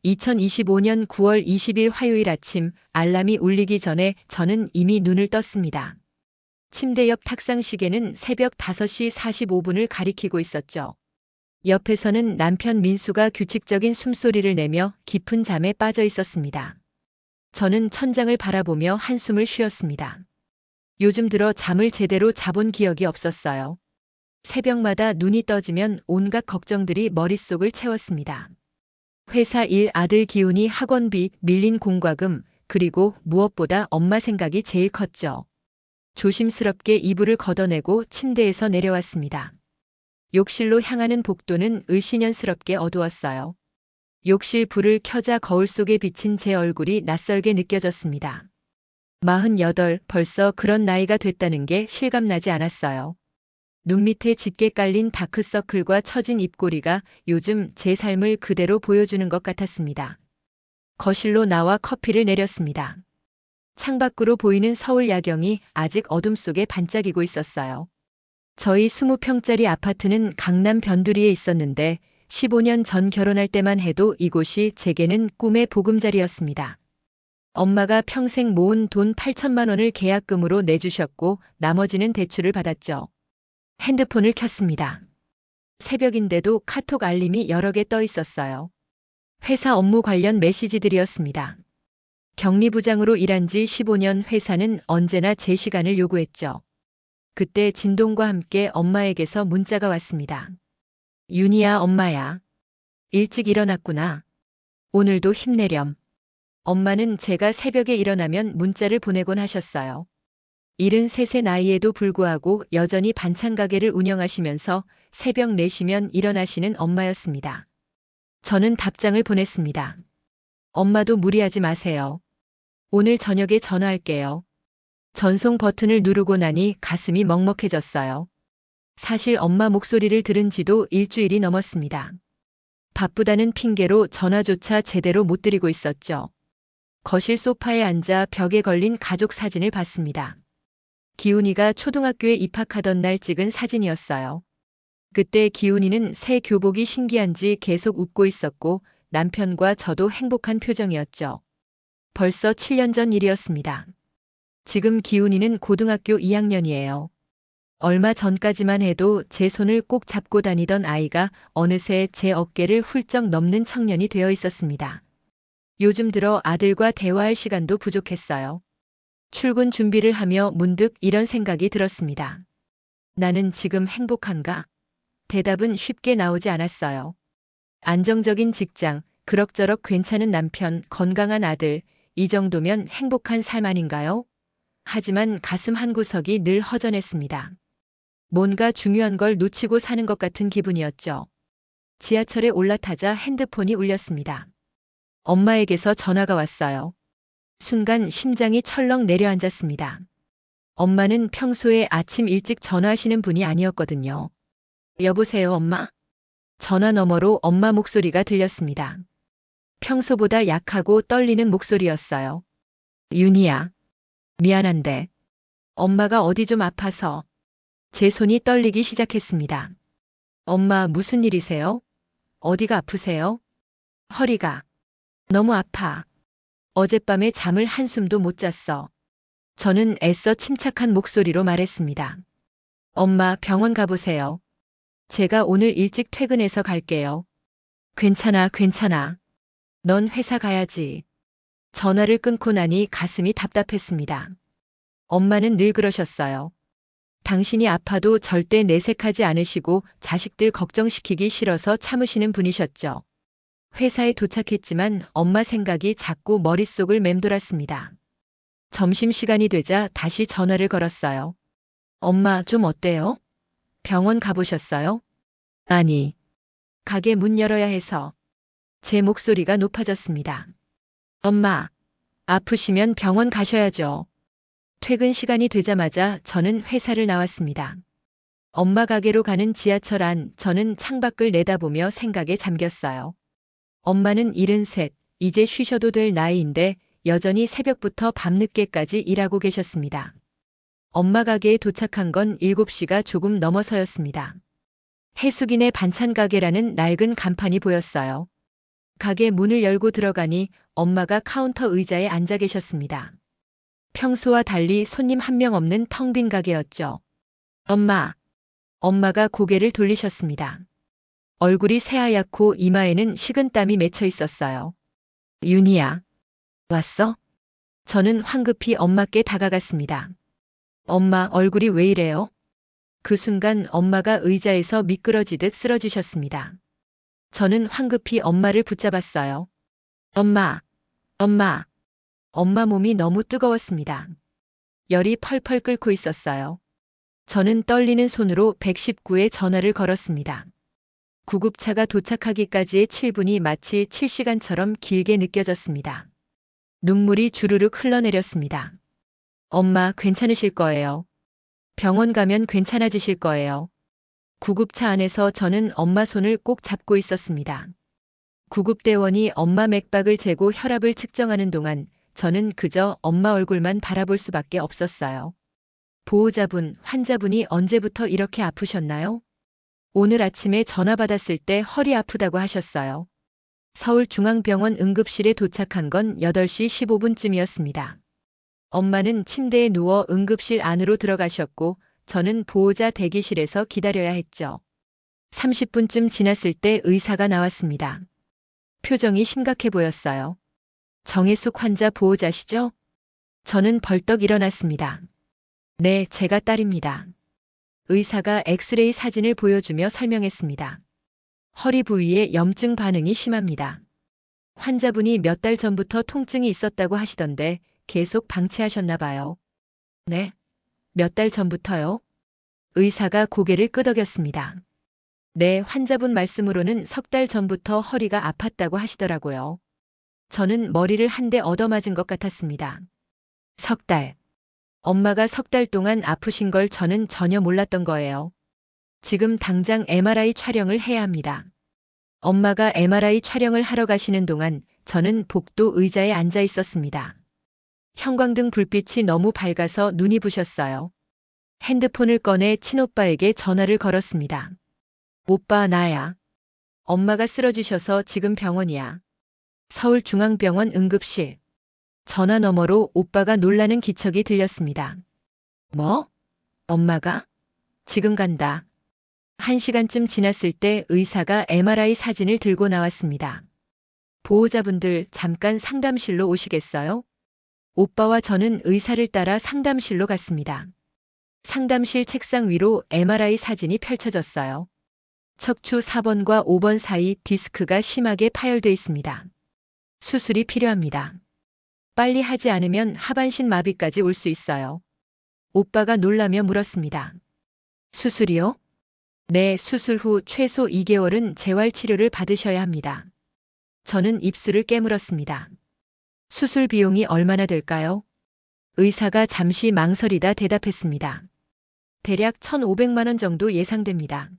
2025년 9월 20일 화요일 아침 알람이 울리기 전에 저는 이미 눈을 떴습니다. 침대 옆 탁상 시계는 새벽 5시 45분을 가리키고 있었죠. 옆에서는 남편 민수가 규칙적인 숨소리를 내며 깊은 잠에 빠져 있었습니다. 저는 천장을 바라보며 한숨을 쉬었습니다. 요즘 들어 잠을 제대로 자본 기억이 없었어요. 새벽마다 눈이 떠지면 온갖 걱정들이 머릿속을 채웠습니다. 회사 일, 아들 기훈이 학원비, 밀린 공과금, 그리고 무엇보다 엄마 생각이 제일 컸죠. 조심스럽게 이불을 걷어내고 침대에서 내려왔습니다. 욕실로 향하는 복도는 을씨년스럽게 어두웠어요. 욕실 불을 켜자 거울 속에 비친 제 얼굴이 낯설게 느껴졌습니다. 48, 벌써 그런 나이가 됐다는 게 실감나지 않았어요. 눈 밑에 짙게 깔린 다크서클과 처진 입꼬리가 요즘 제 삶을 그대로 보여주는 것 같았습니다. 거실로 나와 커피를 내렸습니다. 창밖으로 보이는 서울 야경이 아직 어둠 속에 반짝이고 있었어요. 저희 20평짜리 아파트는 강남 변두리에 있었는데 15년 전 결혼할 때만 해도 이곳이 제게는 꿈의 보금자리였습니다. 엄마가 평생 모은 돈 8천만 원을 계약금으로 내주셨고 나머지는 대출을 받았죠. 핸드폰을 켰습니다. 새벽인데도 카톡 알림이 여러 개 떠 있었어요. 회사 업무 관련 메시지들이었습니다. 격리부장으로 일한 지 15년 회사는 언제나 제 시간을 요구했죠. 그때 진동과 함께 엄마에게서 문자가 왔습니다. 윤희야, 엄마야. 일찍 일어났구나. 오늘도 힘내렴. 엄마는 제가 새벽에 일어나면 문자를 보내곤 하셨어요. 73세 나이에도 불구하고 여전히 반찬 가게를 운영하시면서 새벽 4시면 일어나시는 엄마였습니다. 저는 답장을 보냈습니다. 엄마도 무리하지 마세요. 오늘 저녁에 전화할게요. 전송 버튼을 누르고 나니 가슴이 먹먹해졌어요. 사실 엄마 목소리를 들은 지도 일주일이 넘었습니다. 바쁘다는 핑계로 전화조차 제대로 못 드리고 있었죠. 거실 소파에 앉아 벽에 걸린 가족 사진을 봤습니다. 기훈이가 초등학교에 입학하던 날 찍은 사진이었어요. 그때 기훈이는 새 교복이 신기한지 계속 웃고 있었고 남편과 저도 행복한 표정이었죠. 벌써 7년 전 일이었습니다. 지금 기훈이는 고등학교 2학년이에요. 얼마 전까지만 해도 제 손을 꼭 잡고 다니던 아이가 어느새 제 어깨를 훌쩍 넘는 청년이 되어 있었습니다. 요즘 들어 아들과 대화할 시간도 부족했어요. 출근 준비를 하며 문득 이런 생각이 들었습니다. 나는 지금 행복한가? 대답은 쉽게 나오지 않았어요. 안정적인 직장, 그럭저럭 괜찮은 남편, 건강한 아들, 이 정도면 행복한 삶 아닌가요? 하지만 가슴 한구석이 늘 허전했습니다. 뭔가 중요한 걸 놓치고 사는 것 같은 기분이었죠. 지하철에 올라타자 핸드폰이 울렸습니다. 엄마에게서 전화가 왔어요. 순간 심장이 철렁 내려앉았습니다. 엄마는 평소에 아침 일찍 전화하시는 분이 아니었거든요. 여보세요, 엄마? 전화 너머로 엄마 목소리가 들렸습니다. 평소보다 약하고 떨리는 목소리였어요. 윤희야. 미안한데. 엄마가 어디 좀 아파서. 제 손이 떨리기 시작했습니다. 엄마, 무슨 일이세요? 어디가 아프세요? 허리가. 너무 아파. 어젯밤에 잠을 한숨도 못 잤어. 저는 애써 침착한 목소리로 말했습니다. 엄마, 병원 가보세요. 제가 오늘 일찍 퇴근해서 갈게요. 괜찮아, 괜찮아. 넌 회사 가야지. 전화를 끊고 나니 가슴이 답답했습니다. 엄마는 늘 그러셨어요. 당신이 아파도 절대 내색하지 않으시고 자식들 걱정시키기 싫어서 참으시는 분이셨죠. 회사에 도착했지만 엄마 생각이 자꾸 머릿속을 맴돌았습니다. 점심시간이 되자 다시 전화를 걸었어요. 엄마, 좀 어때요? 병원 가보셨어요? 아니, 가게 문 열어야 해서. 제 목소리가 높아졌습니다. 엄마, 아프시면 병원 가셔야죠. 퇴근 시간이 되자마자 저는 회사를 나왔습니다. 엄마 가게로 가는 지하철 안, 저는 창밖을 내다보며 생각에 잠겼어요. 엄마는 73, 이제 쉬셔도 될 나이인데 여전히 새벽부터 밤늦게까지 일하고 계셨습니다. 엄마 가게에 도착한 건 7시가 조금 넘어서였습니다. 해숙이네 반찬 가게라는 낡은 간판이 보였어요. 가게 문을 열고 들어가니 엄마가 카운터 의자에 앉아 계셨습니다. 평소와 달리 손님 한 명 없는 텅 빈 가게였죠. 엄마. 엄마가 고개를 돌리셨습니다. 얼굴이 새하얗고 이마에는 식은땀이 맺혀 있었어요. 윤희야. 왔어? 저는 황급히 엄마께 다가갔습니다. 엄마, 얼굴이 왜 이래요? 그 순간 엄마가 의자에서 미끄러지듯 쓰러지셨습니다. 저는 황급히 엄마를 붙잡았어요. 엄마, 엄마. 엄마 몸이 너무 뜨거웠습니다. 열이 펄펄 끓고 있었어요. 저는 떨리는 손으로 119에 전화를 걸었습니다. 구급차가 도착하기까지의 7분이 마치 7시간처럼 길게 느껴졌습니다. 눈물이 주르륵 흘러내렸습니다. 엄마, 괜찮으실 거예요. 병원 가면 괜찮아지실 거예요. 구급차 안에서 저는 엄마 손을 꼭 잡고 있었습니다. 구급대원이 엄마 맥박을 재고 혈압을 측정하는 동안 저는 그저 엄마 얼굴만 바라볼 수밖에 없었어요. 보호자분, 환자분이 언제부터 이렇게 아프셨나요? 오늘 아침에 전화 받았을 때 허리 아프다고 하셨어요. 서울중앙병원 응급실에 도착한 건 8시 15분쯤이었습니다. 엄마는 침대에 누워 응급실 안으로 들어가셨고 저는 보호자 대기실에서 기다려야 했죠. 30분쯤 지났을 때 의사가 나왔습니다. 표정이 심각해 보였어요. 정혜숙 환자 보호자시죠? 저는 벌떡 일어났습니다. 네, 제가 딸입니다. 의사가 엑스레이 사진을 보여주며 설명했습니다. 허리 부위에 염증 반응이 심합니다. 환자분이 몇 달 전부터 통증이 있었다고 하시던데 계속 방치하셨나 봐요. 네? 몇 달 전부터요? 의사가 고개를 끄덕였습니다. 네, 환자분 말씀으로는 3달 전부터 허리가 아팠다고 하시더라고요. 저는 머리를 한 대 얻어맞은 것 같았습니다. 3달. 엄마가 3달 동안 아프신 걸 저는 전혀 몰랐던 거예요. 지금 당장 MRI 촬영을 해야 합니다. 엄마가 MRI 촬영을 하러 가시는 동안 저는 복도 의자에 앉아 있었습니다. 형광등 불빛이 너무 밝아서 눈이 부셨어요. 핸드폰을 꺼내 친오빠에게 전화를 걸었습니다. 오빠, 나야. 엄마가 쓰러지셔서 지금 병원이야. 서울중앙병원 응급실. 전화 너머로 오빠가 놀라는 기척이 들렸습니다. 뭐? 엄마가? 지금 간다. 1시간쯤 지났을 때 의사가 MRI 사진을 들고 나왔습니다. 보호자분들 잠깐 상담실로 오시겠어요? 오빠와 저는 의사를 따라 상담실로 갔습니다. 상담실 책상 위로 MRI 사진이 펼쳐졌어요. 척추 4번과 5번 사이 디스크가 심하게 파열돼 있습니다. 수술이 필요합니다. 빨리 하지 않으면 하반신 마비까지 올 수 있어요. 오빠가 놀라며 물었습니다. 수술이요? 네, 수술 후 최소 2개월은 재활치료를 받으셔야 합니다. 저는 입술을 깨물었습니다. 수술 비용이 얼마나 될까요? 의사가 잠시 망설이다 대답했습니다. 대략 1,500만 원 정도 예상됩니다.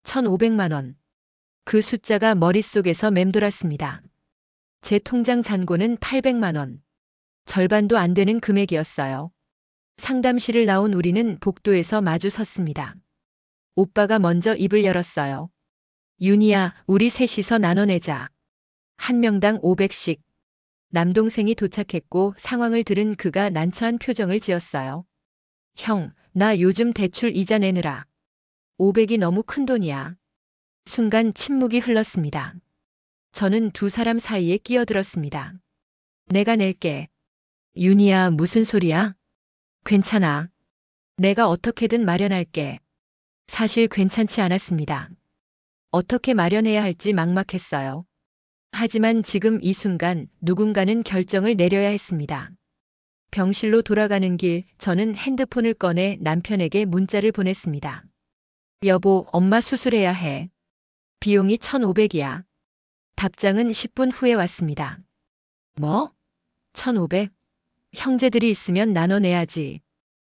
1,500만 원. 그 숫자가 머릿속에서 맴돌았습니다. 제 통장 잔고는 800만 원. 절반도 안 되는 금액이었어요. 상담실을 나온 우리는 복도에서 마주 섰습니다. 오빠가 먼저 입을 열었어요. 윤희야, 우리 셋이서 나눠내자. 한 명당 500씩. 남동생이 도착했고 상황을 들은 그가 난처한 표정을 지었어요. 형, 나 요즘 대출 이자 내느라. 500이 너무 큰 돈이야. 순간 침묵이 흘렀습니다. 저는 두 사람 사이에 끼어들었습니다. 내가 낼게. 윤희야, 무슨 소리야? 괜찮아. 내가 어떻게든 마련할게. 사실 괜찮지 않았습니다. 어떻게 마련해야 할지 막막했어요. 하지만 지금 이 순간 누군가는 결정을 내려야 했습니다. 병실로 돌아가는 길 저는 핸드폰을 꺼내 남편에게 문자를 보냈습니다. 여보, 엄마 수술해야 해. 비용이 1,500이야. 답장은 10분 후에 왔습니다. 뭐? 1,500? 형제들이 있으면 나눠내야지.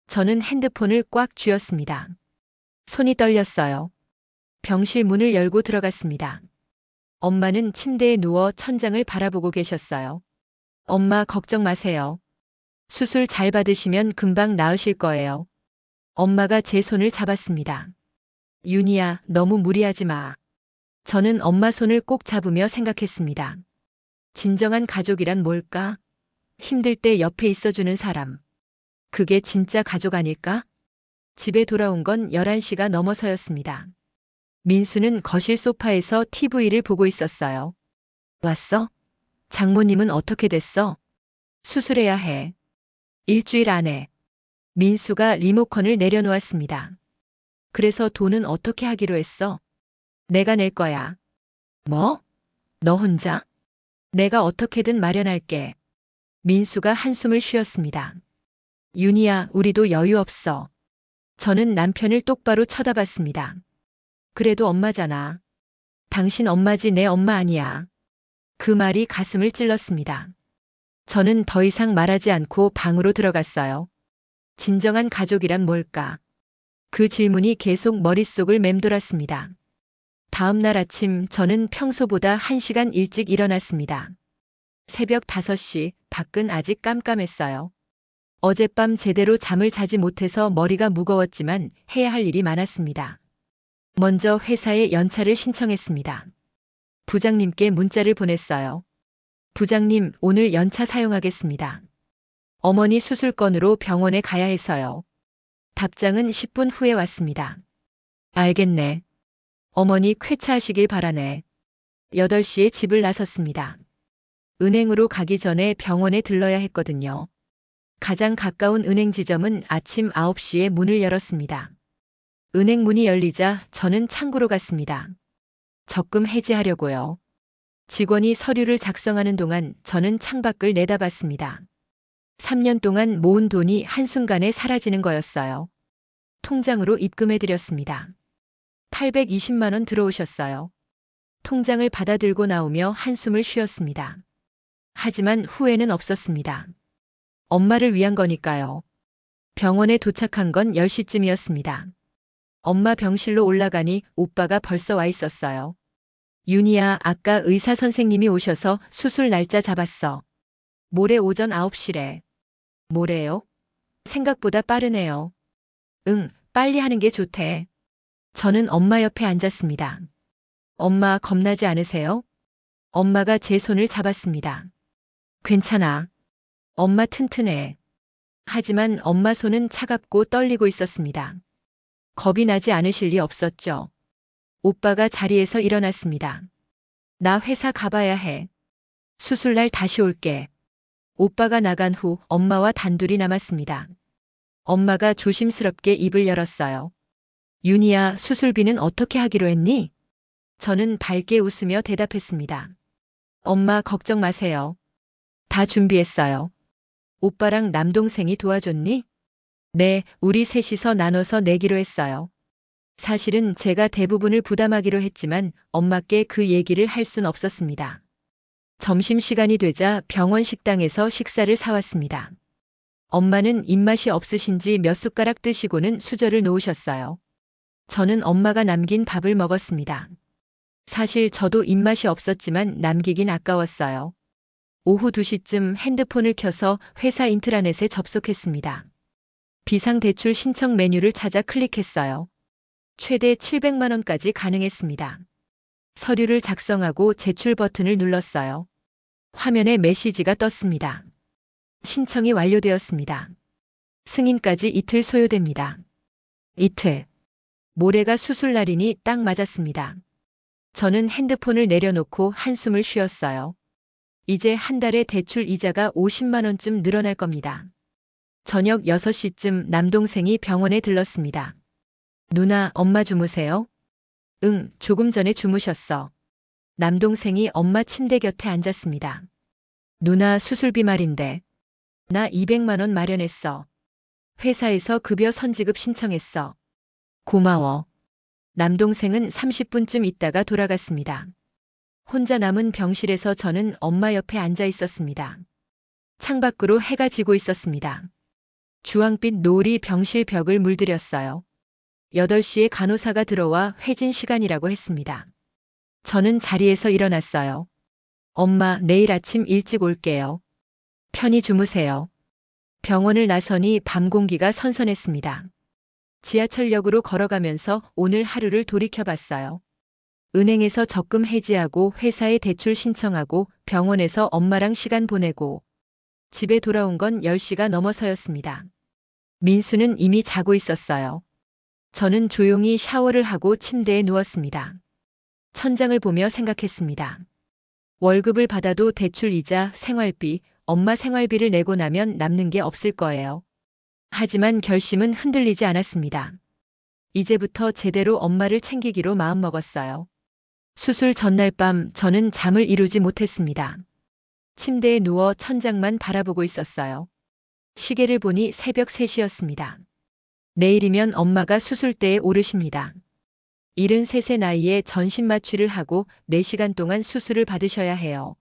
저는 핸드폰을 꽉 쥐었습니다. 손이 떨렸어요. 병실 문을 열고 들어갔습니다. 엄마는 침대에 누워 천장을 바라보고 계셨어요. 엄마, 걱정 마세요. 수술 잘 받으시면 금방 나으실 거예요. 엄마가 제 손을 잡았습니다. 윤희야, 너무 무리하지 마. 저는 엄마 손을 꼭 잡으며 생각했습니다. 진정한 가족이란 뭘까? 힘들 때 옆에 있어주는 사람. 그게 진짜 가족 아닐까? 집에 돌아온 건 11시가 넘어서였습니다. 민수는 거실 소파에서 TV를 보고 있었어요. 왔어? 장모님은 어떻게 됐어? 수술해야 해. 일주일 안에. 민수가 리모컨을 내려놓았습니다. 그래서 돈은 어떻게 하기로 했어? 내가 낼 거야. 뭐? 너 혼자? 내가 어떻게든 마련할게. 민수가 한숨을 쉬었습니다. 윤희야, 우리도 여유 없어. 저는 남편을 똑바로 쳐다봤습니다. 그래도 엄마잖아. 당신 엄마지 내 엄마 아니야. 그 말이 가슴을 찔렀습니다. 저는 더 이상 말하지 않고 방으로 들어갔어요. 진정한 가족이란 뭘까? 그 질문이 계속 머릿속을 맴돌았습니다. 다음 날 아침 저는 평소보다 1시간 일찍 일어났습니다. 새벽 5시, 밖은 아직 깜깜했어요. 어젯밤 제대로 잠을 자지 못해서 머리가 무거웠지만 해야 할 일이 많았습니다. 먼저 회사에 연차를 신청했습니다. 부장님께 문자를 보냈어요. 부장님, 오늘 연차 사용하겠습니다. 어머니 수술 건으로 병원에 가야 해서요. 답장은 10분 후에 왔습니다. 알겠네. 어머니 쾌차하시길 바라네. 8시에 집을 나섰습니다. 은행으로 가기 전에 병원에 들러야 했거든요. 가장 가까운 은행 지점은 아침 9시에 문을 열었습니다. 은행 문이 열리자 저는 창구로 갔습니다. 적금 해지하려고요. 직원이 서류를 작성하는 동안 저는 창밖을 내다봤습니다. 3년 동안 모은 돈이 한순간에 사라지는 거였어요. 통장으로 입금해드렸습니다. 820만 원 들어오셨어요. 통장을 받아들고 나오며 한숨을 쉬었습니다. 하지만 후회는 없었습니다. 엄마를 위한 거니까요. 병원에 도착한 건 10시쯤이었습니다. 엄마 병실로 올라가니 오빠가 벌써 와 있었어요. 윤희야, 아까 의사 선생님이 오셔서 수술 날짜 잡았어. 모레 오전 9시래. 모레요? 생각보다 빠르네요. 응, 빨리 하는 게 좋대. 저는 엄마 옆에 앉았습니다. 엄마 겁나지 않으세요? 엄마가 제 손을 잡았습니다. 괜찮아. 엄마 튼튼해. 하지만 엄마 손은 차갑고 떨리고 있었습니다. 겁이 나지 않으실 리 없었죠. 오빠가 자리에서 일어났습니다. 나 회사 가봐야 해. 수술날 다시 올게. 오빠가 나간 후 엄마와 단둘이 남았습니다. 엄마가 조심스럽게 입을 열었어요. 윤희야, 수술비는 어떻게 하기로 했니? 저는 밝게 웃으며 대답했습니다. 엄마 걱정 마세요. 다 준비했어요. 오빠랑 남동생이 도와줬니? 네, 우리 셋이서 나눠서 내기로 했어요. 사실은 제가 대부분을 부담하기로 했지만 엄마께 그 얘기를 할 순 없었습니다. 점심시간이 되자 병원 식당에서 식사를 사왔습니다. 엄마는 입맛이 없으신지 몇 숟가락 드시고는 수저를 놓으셨어요. 저는 엄마가 남긴 밥을 먹었습니다. 사실 저도 입맛이 없었지만 남기긴 아까웠어요. 오후 2시쯤 핸드폰을 켜서 회사 인트라넷에 접속했습니다. 비상대출 신청 메뉴를 찾아 클릭했어요. 최대 700만 원까지 가능했습니다. 서류를 작성하고 제출 버튼을 눌렀어요. 화면에 메시지가 떴습니다. 신청이 완료되었습니다. 승인까지 이틀 소요됩니다. 이틀. 모레가 수술 날이니 딱 맞았습니다. 저는 핸드폰을 내려놓고 한숨을 쉬었어요. 이제 한 달에 대출 이자가 50만 원쯤 늘어날 겁니다. 저녁 6시쯤 남동생이 병원에 들렀습니다. 누나, 엄마 주무세요? 응, 조금 전에 주무셨어. 남동생이 엄마 침대 곁에 앉았습니다. 누나 수술비 말인데. 나 200만 원 마련했어. 회사에서 급여 선지급 신청했어. 고마워. 남동생은 30분쯤 있다가 돌아갔습니다. 혼자 남은 병실에서 저는 엄마 옆에 앉아 있었습니다. 창밖으로 해가 지고 있었습니다. 주황빛 노을이 병실 벽을 물들였어요. 8시에 간호사가 들어와 회진 시간이라고 했습니다. 저는 자리에서 일어났어요. 엄마, 내일 아침 일찍 올게요. 편히 주무세요. 병원을 나서니 밤 공기가 선선했습니다. 지하철역으로 걸어가면서 오늘 하루를 돌이켜봤어요. 은행에서 적금 해지하고 회사에 대출 신청하고 병원에서 엄마랑 시간 보내고 집에 돌아온 건 10시가 넘어서였습니다. 민수는 이미 자고 있었어요. 저는 조용히 샤워를 하고 침대에 누웠습니다. 천장을 보며 생각했습니다. 월급을 받아도 대출이자 생활비, 엄마 생활비를 내고 나면 남는 게 없을 거예요. 하지만 결심은 흔들리지 않았습니다. 이제부터 제대로 엄마를 챙기기로 마음먹었어요. 수술 전날 밤 저는 잠을 이루지 못했습니다. 침대에 누워 천장만 바라보고 있었어요. 시계를 보니 새벽 3시였습니다. 내일이면 엄마가 수술대에 오르십니다. 73세 나이에 전신 마취를 하고 4시간 동안 수술을 받으셔야 해요.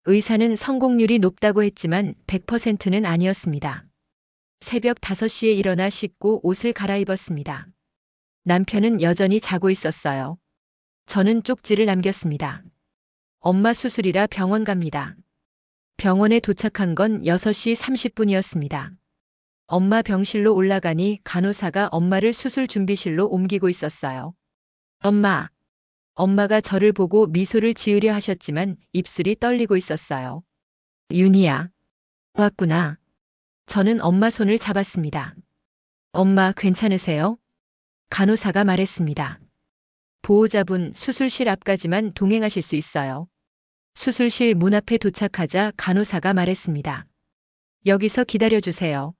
의사는 성공률이 높다고 했지만 100%는 아니었습니다. 새벽 5시에 일어나 씻고 옷을 갈아입었습니다. 남편은 여전히 자고 있었어요. 저는 쪽지를 남겼습니다. 엄마 수술이라 병원 갑니다. 병원에 도착한 건 6시 30분이었습니다. 엄마 병실로 올라가니 간호사가 엄마를 수술 준비실로 옮기고 있었어요. 엄마. 엄마가 저를 보고 미소를 지으려 하셨지만 입술이 떨리고 있었어요. 윤희야. 왔구나. 저는 엄마 손을 잡았습니다. 엄마 괜찮으세요? 간호사가 말했습니다. 보호자분 수술실 앞까지만 동행하실 수 있어요. 수술실 문 앞에 도착하자 간호사가 말했습니다. 여기서 기다려주세요.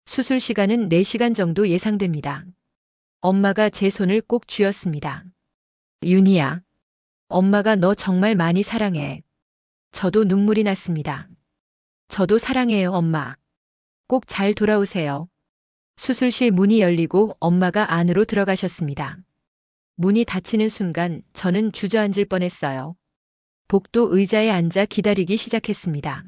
수술 시간은 4시간 정도 예상됩니다. 엄마가 제 손을 꼭 쥐었습니다. 윤희야. 엄마가 너 정말 많이 사랑해. 저도 눈물이 났습니다. 저도 사랑해요, 엄마. 꼭 잘 돌아오세요. 수술실 문이 열리고 엄마가 안으로 들어가셨습니다. 문이 닫히는 순간 저는 주저앉을 뻔했어요. 복도 의자에 앉아 기다리기 시작했습니다.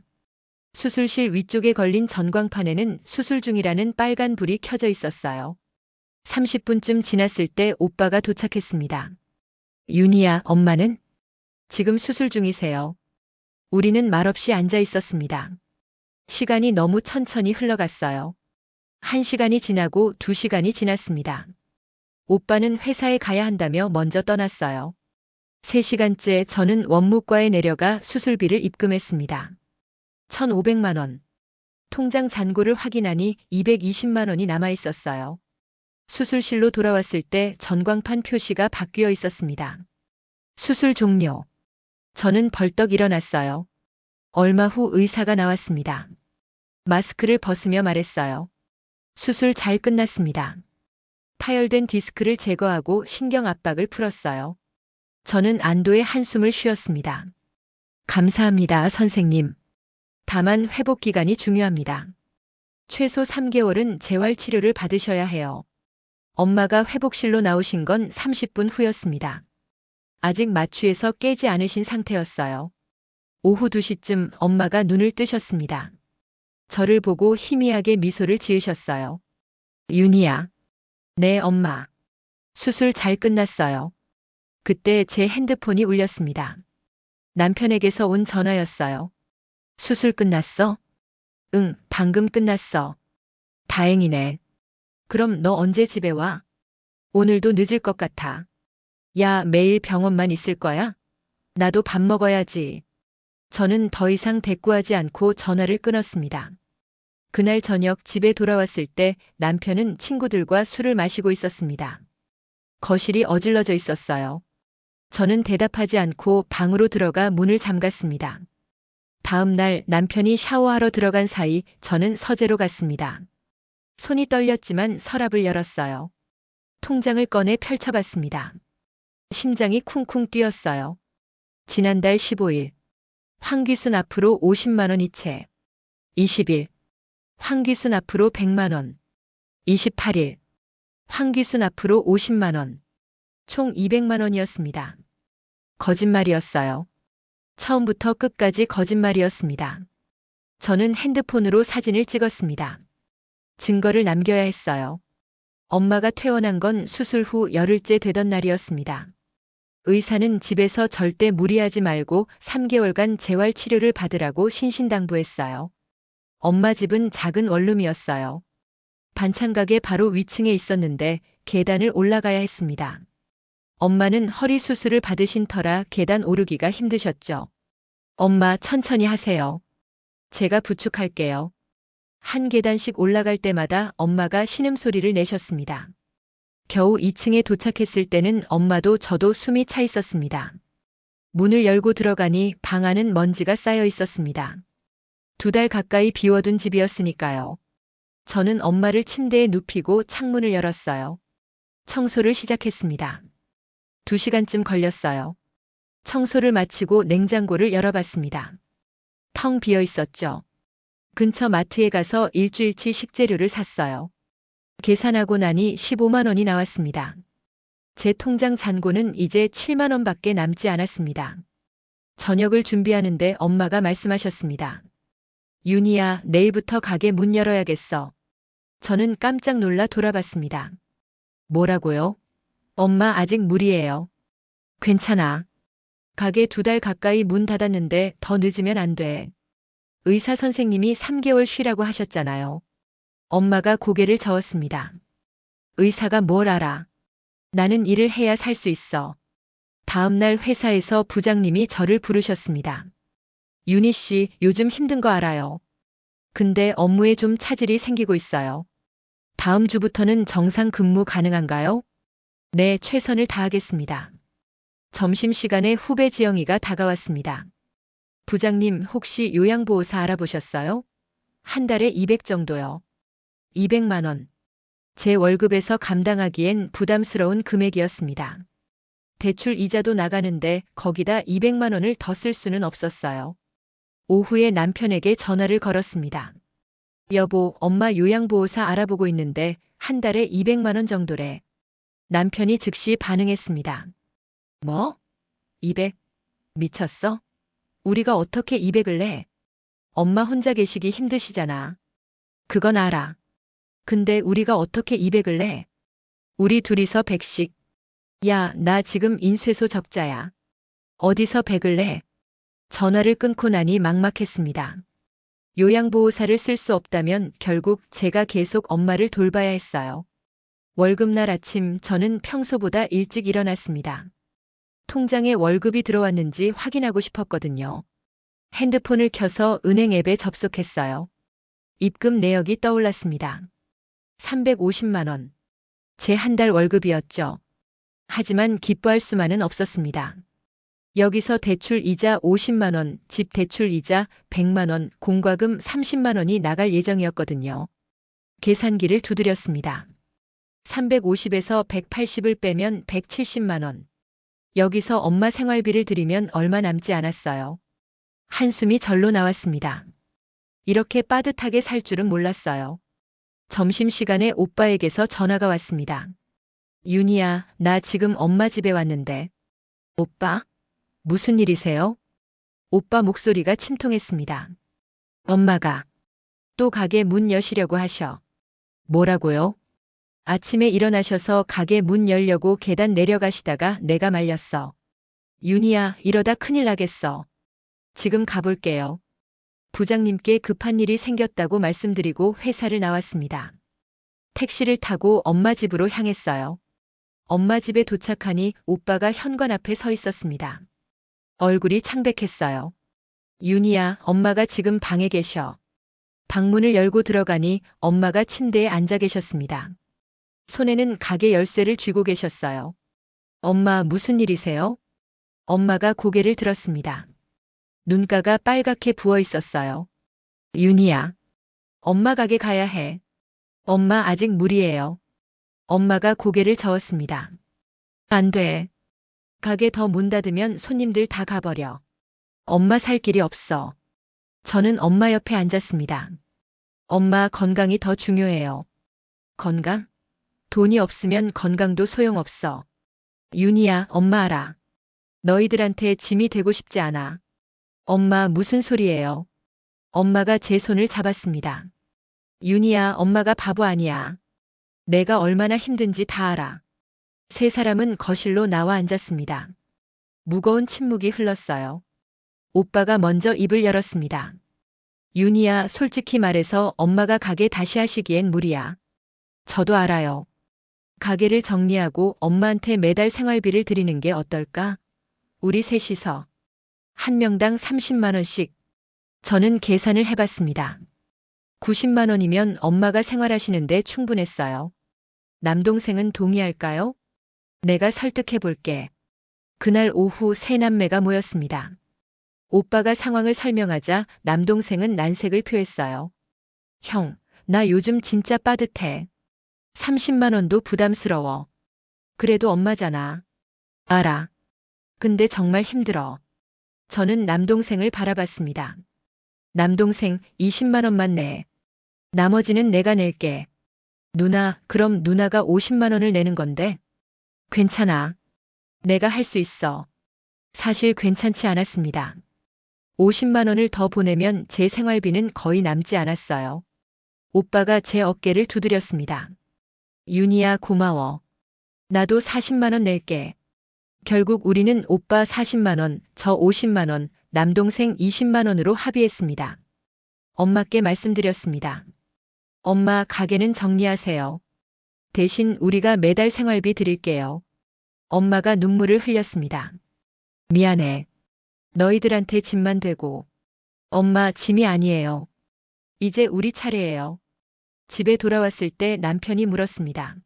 수술실 위쪽에 걸린 전광판에는 수술 중이라는 빨간 불이 켜져 있었어요. 30분쯤 지났을 때 오빠가 도착했습니다. 윤희야, 엄마는? 지금 수술 중이세요. 우리는 말없이 앉아 있었습니다. 시간이 너무 천천히 흘러갔어요. 1시간이 지나고 2시간이 지났습니다. 오빠는 회사에 가야 한다며 먼저 떠났어요. 3시간째 저는 원무과에 내려가 수술비를 입금했습니다. 1,500만 원. 통장 잔고를 확인하니 220만 원이 남아 있었어요. 수술실로 돌아왔을 때 전광판 표시가 바뀌어 있었습니다. 수술 종료. 저는 벌떡 일어났어요. 얼마 후 의사가 나왔습니다. 마스크를 벗으며 말했어요. 수술 잘 끝났습니다. 파열된 디스크를 제거하고 신경 압박을 풀었어요. 저는 안도의 한숨을 쉬었습니다. 감사합니다, 선생님. 다만 회복 기간이 중요합니다. 최소 3개월은 재활 치료를 받으셔야 해요. 엄마가 회복실로 나오신 건 30분 후였습니다. 아직 마취에서 깨지 않으신 상태였어요. 오후 2시쯤 엄마가 눈을 뜨셨습니다. 저를 보고 희미하게 미소를 지으셨어요. 윤희야. 네, 엄마. 수술 잘 끝났어요. 그때 제 핸드폰이 울렸습니다. 남편에게서 온 전화였어요. 수술 끝났어? 응, 방금 끝났어. 다행이네. 그럼 너 언제 집에 와? 오늘도 늦을 것 같아. 야, 매일 병원만 있을 거야? 나도 밥 먹어야지. 저는 더 이상 대꾸하지 않고 전화를 끊었습니다. 그날 저녁 집에 돌아왔을 때 남편은 친구들과 술을 마시고 있었습니다. 거실이 어질러져 있었어요. 저는 대답하지 않고 방으로 들어가 문을 잠갔습니다. 다음 날 남편이 샤워하러 들어간 사이 저는 서재로 갔습니다. 손이 떨렸지만 서랍을 열었어요. 통장을 꺼내 펼쳐봤습니다. 심장이 쿵쿵 뛰었어요. 지난달 15일. 황기순 앞으로 50만 원 이체. 20일. 황기순 앞으로 100만 원. 28일. 황기순 앞으로 50만 원. 총 200만 원이었습니다. 거짓말이었어요. 처음부터 끝까지 거짓말이었습니다. 저는 핸드폰으로 사진을 찍었습니다. 증거를 남겨야 했어요. 엄마가 퇴원한 건 수술 후 열흘째 되던 날이었습니다. 의사는 집에서 절대 무리하지 말고 3개월간 재활 치료를 받으라고 신신당부했어요. 엄마 집은 작은 원룸이었어요. 반찬 가게 바로 위층에 있었는데 계단을 올라가야 했습니다. 엄마는 허리 수술을 받으신 터라 계단 오르기가 힘드셨죠. 엄마 천천히 하세요. 제가 부축할게요. 한 계단씩 올라갈 때마다 엄마가 신음소리를 내셨습니다. 겨우 2층에 도착했을 때는 엄마도 저도 숨이 차 있었습니다. 문을 열고 들어가니 방 안은 먼지가 쌓여 있었습니다. 2달 가까이 비워둔 집이었으니까요. 저는 엄마를 침대에 눕히고 창문을 열었어요. 청소를 시작했습니다. 2시간쯤 걸렸어요. 청소를 마치고 냉장고를 열어봤습니다. 텅 비어 있었죠. 근처 마트에 가서 일주일치 식재료를 샀어요. 계산하고 나니 15만 원이 나왔습니다. 제 통장 잔고는 이제 7만 원밖에 남지 않았습니다. 저녁을 준비하는데 엄마가 말씀하셨습니다. 윤희야, 내일부터 가게 문 열어야겠어. 저는 깜짝 놀라 돌아봤습니다. 뭐라고요? 엄마 아직 무리예요. 괜찮아. 가게 2달 가까이 문 닫았는데 더 늦으면 안 돼. 의사 선생님이 3개월 쉬라고 하셨잖아요. 엄마가 고개를 저었습니다. 의사가 뭘 알아? 나는 일을 해야 살 수 있어. 다음 날 회사에서 부장님이 저를 부르셨습니다. 윤희 씨, 요즘 힘든 거 알아요. 근데 업무에 좀 차질이 생기고 있어요. 다음 주부터는 정상 근무 가능한가요? 네, 최선을 다하겠습니다. 점심시간에 후배 지영이가 다가왔습니다. 부장님, 혹시 요양보호사 알아보셨어요? 한 달에 200 정도요. 200만 원. 제 월급에서 감당하기엔 부담스러운 금액이었습니다. 대출 이자도 나가는데 거기다 200만 원을 더 쓸 수는 없었어요. 오후에 남편에게 전화를 걸었습니다. 여보, 엄마 요양보호사 알아보고 있는데 한 달에 200만 원 정도래. 남편이 즉시 반응했습니다. 뭐? 200? 미쳤어? 우리가 어떻게 200을 내? 엄마 혼자 계시기 힘드시잖아. 그건 알아. 근데 우리가 어떻게 200을 내? 우리 둘이서 100씩. 야, 나 지금 인쇄소 적자야. 어디서 100을 내? 전화를 끊고 나니 막막했습니다. 요양보호사를 쓸 수 없다면 결국 제가 계속 엄마를 돌봐야 했어요. 월급날 아침 저는 평소보다 일찍 일어났습니다. 통장에 월급이 들어왔는지 확인하고 싶었거든요. 핸드폰을 켜서 은행 앱에 접속했어요. 입금 내역이 떠올랐습니다. 350만 원. 제 한 달 월급이었죠. 하지만 기뻐할 수만은 없었습니다. 여기서 대출 이자 50만 원, 집 대출 이자 100만 원, 공과금 30만 원이 나갈 예정이었거든요. 계산기를 두드렸습니다. 350에서 180을 빼면 170만 원. 여기서 엄마 생활비를 드리면 얼마 남지 않았어요. 한숨이 절로 나왔습니다. 이렇게 빠듯하게 살 줄은 몰랐어요. 점심시간에 오빠에게서 전화가 왔습니다. 윤희야, 나 지금 엄마 집에 왔는데. 오빠? 무슨 일이세요? 오빠 목소리가 침통했습니다. 엄마가 또 가게 문 여시려고 하셔. 뭐라고요? 아침에 일어나셔서 가게 문 열려고 계단 내려가시다가 내가 말렸어. 윤희야, 이러다 큰일 나겠어. 지금 가볼게요. 부장님께 급한 일이 생겼다고 말씀드리고 회사를 나왔습니다. 택시를 타고 엄마 집으로 향했어요. 엄마 집에 도착하니 오빠가 현관 앞에 서 있었습니다. 얼굴이 창백했어요. 윤희야, 엄마가 지금 방에 계셔. 방문을 열고 들어가니 엄마가 침대에 앉아 계셨습니다. 손에는 가게 열쇠를 쥐고 계셨어요. 엄마, 무슨 일이세요? 엄마가 고개를 들었습니다. 눈가가 빨갛게 부어 있었어요. 윤희야, 엄마 가게 가야 해. 엄마 아직 무리예요. 엄마가 고개를 저었습니다. 안 돼. 가게 더 문 닫으면 손님들 다 가버려. 엄마 살 길이 없어. 저는 엄마 옆에 앉았습니다. 엄마 건강이 더 중요해요. 건강? 돈이 없으면 건강도 소용없어. 윤희야, 엄마 알아. 너희들한테 짐이 되고 싶지 않아. 엄마 무슨 소리예요? 엄마가 제 손을 잡았습니다. 윤희야, 엄마가 바보 아니야. 내가 얼마나 힘든지 다 알아. 세 사람은 거실로 나와 앉았습니다. 무거운 침묵이 흘렀어요. 오빠가 먼저 입을 열었습니다. 윤희야, 솔직히 말해서 엄마가 가게 다시 하시기엔 무리야. 저도 알아요. 가게를 정리하고 엄마한테 매달 생활비를 드리는 게 어떨까? 우리 셋이서 한 명당 30만 원씩. 저는 계산을 해봤습니다. 90만 원이면 엄마가 생활하시는데 충분했어요. 남동생은 동의할까요? 내가 설득해 볼게. 그날 오후 세 남매가 모였습니다. 오빠가 상황을 설명하자 남동생은 난색을 표했어요. 형, 나 요즘 진짜 빠듯해. 30만 원도 부담스러워. 그래도 엄마잖아. 알아. 근데 정말 힘들어. 저는 남동생을 바라봤습니다. 남동생 20만 원만 내. 나머지는 내가 낼게. 누나, 그럼 누나가 50만 원을 내는 건데? 괜찮아. 내가 할 수 있어. 사실 괜찮지 않았습니다. 50만 원을 더 보내면 제 생활비는 거의 남지 않았어요. 오빠가 제 어깨를 두드렸습니다. 윤희야, 고마워. 나도 40만 원 낼게. 결국 우리는 오빠 40만 원, 저 50만 원, 남동생 20만 원으로 합의했습니다. 엄마께 말씀드렸습니다. 엄마, 가게는 정리하세요. 대신 우리가 매달 생활비 드릴게요. 엄마가 눈물을 흘렸습니다. 미안해. 너희들한테 짐만 되고. 엄마, 짐이 아니에요. 이제 우리 차례예요. 집에 돌아왔을 때 남편이 물었습니다.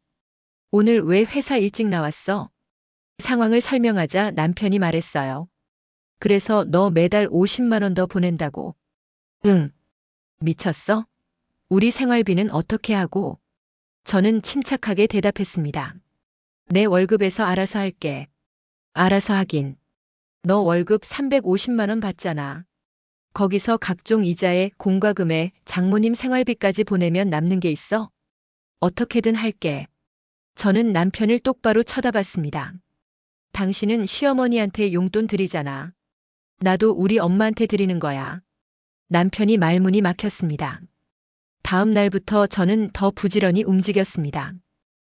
오늘 왜 회사 일찍 나왔어? 상황을 설명하자 남편이 말했어요. 그래서 너 매달 50만 원 더 보낸다고. 응. 미쳤어? 우리 생활비는 어떻게 하고? 저는 침착하게 대답했습니다. 내 월급에서 알아서 할게. 알아서 하긴. 너 월급 350만 원 받잖아. 거기서 각종 이자에 공과금에 장모님 생활비까지 보내면 남는 게 있어? 어떻게든 할게. 저는 남편을 똑바로 쳐다봤습니다. 당신은 시어머니한테 용돈 드리잖아. 나도 우리 엄마한테 드리는 거야. 남편이 말문이 막혔습니다. 다음 날부터 저는 더 부지런히 움직였습니다.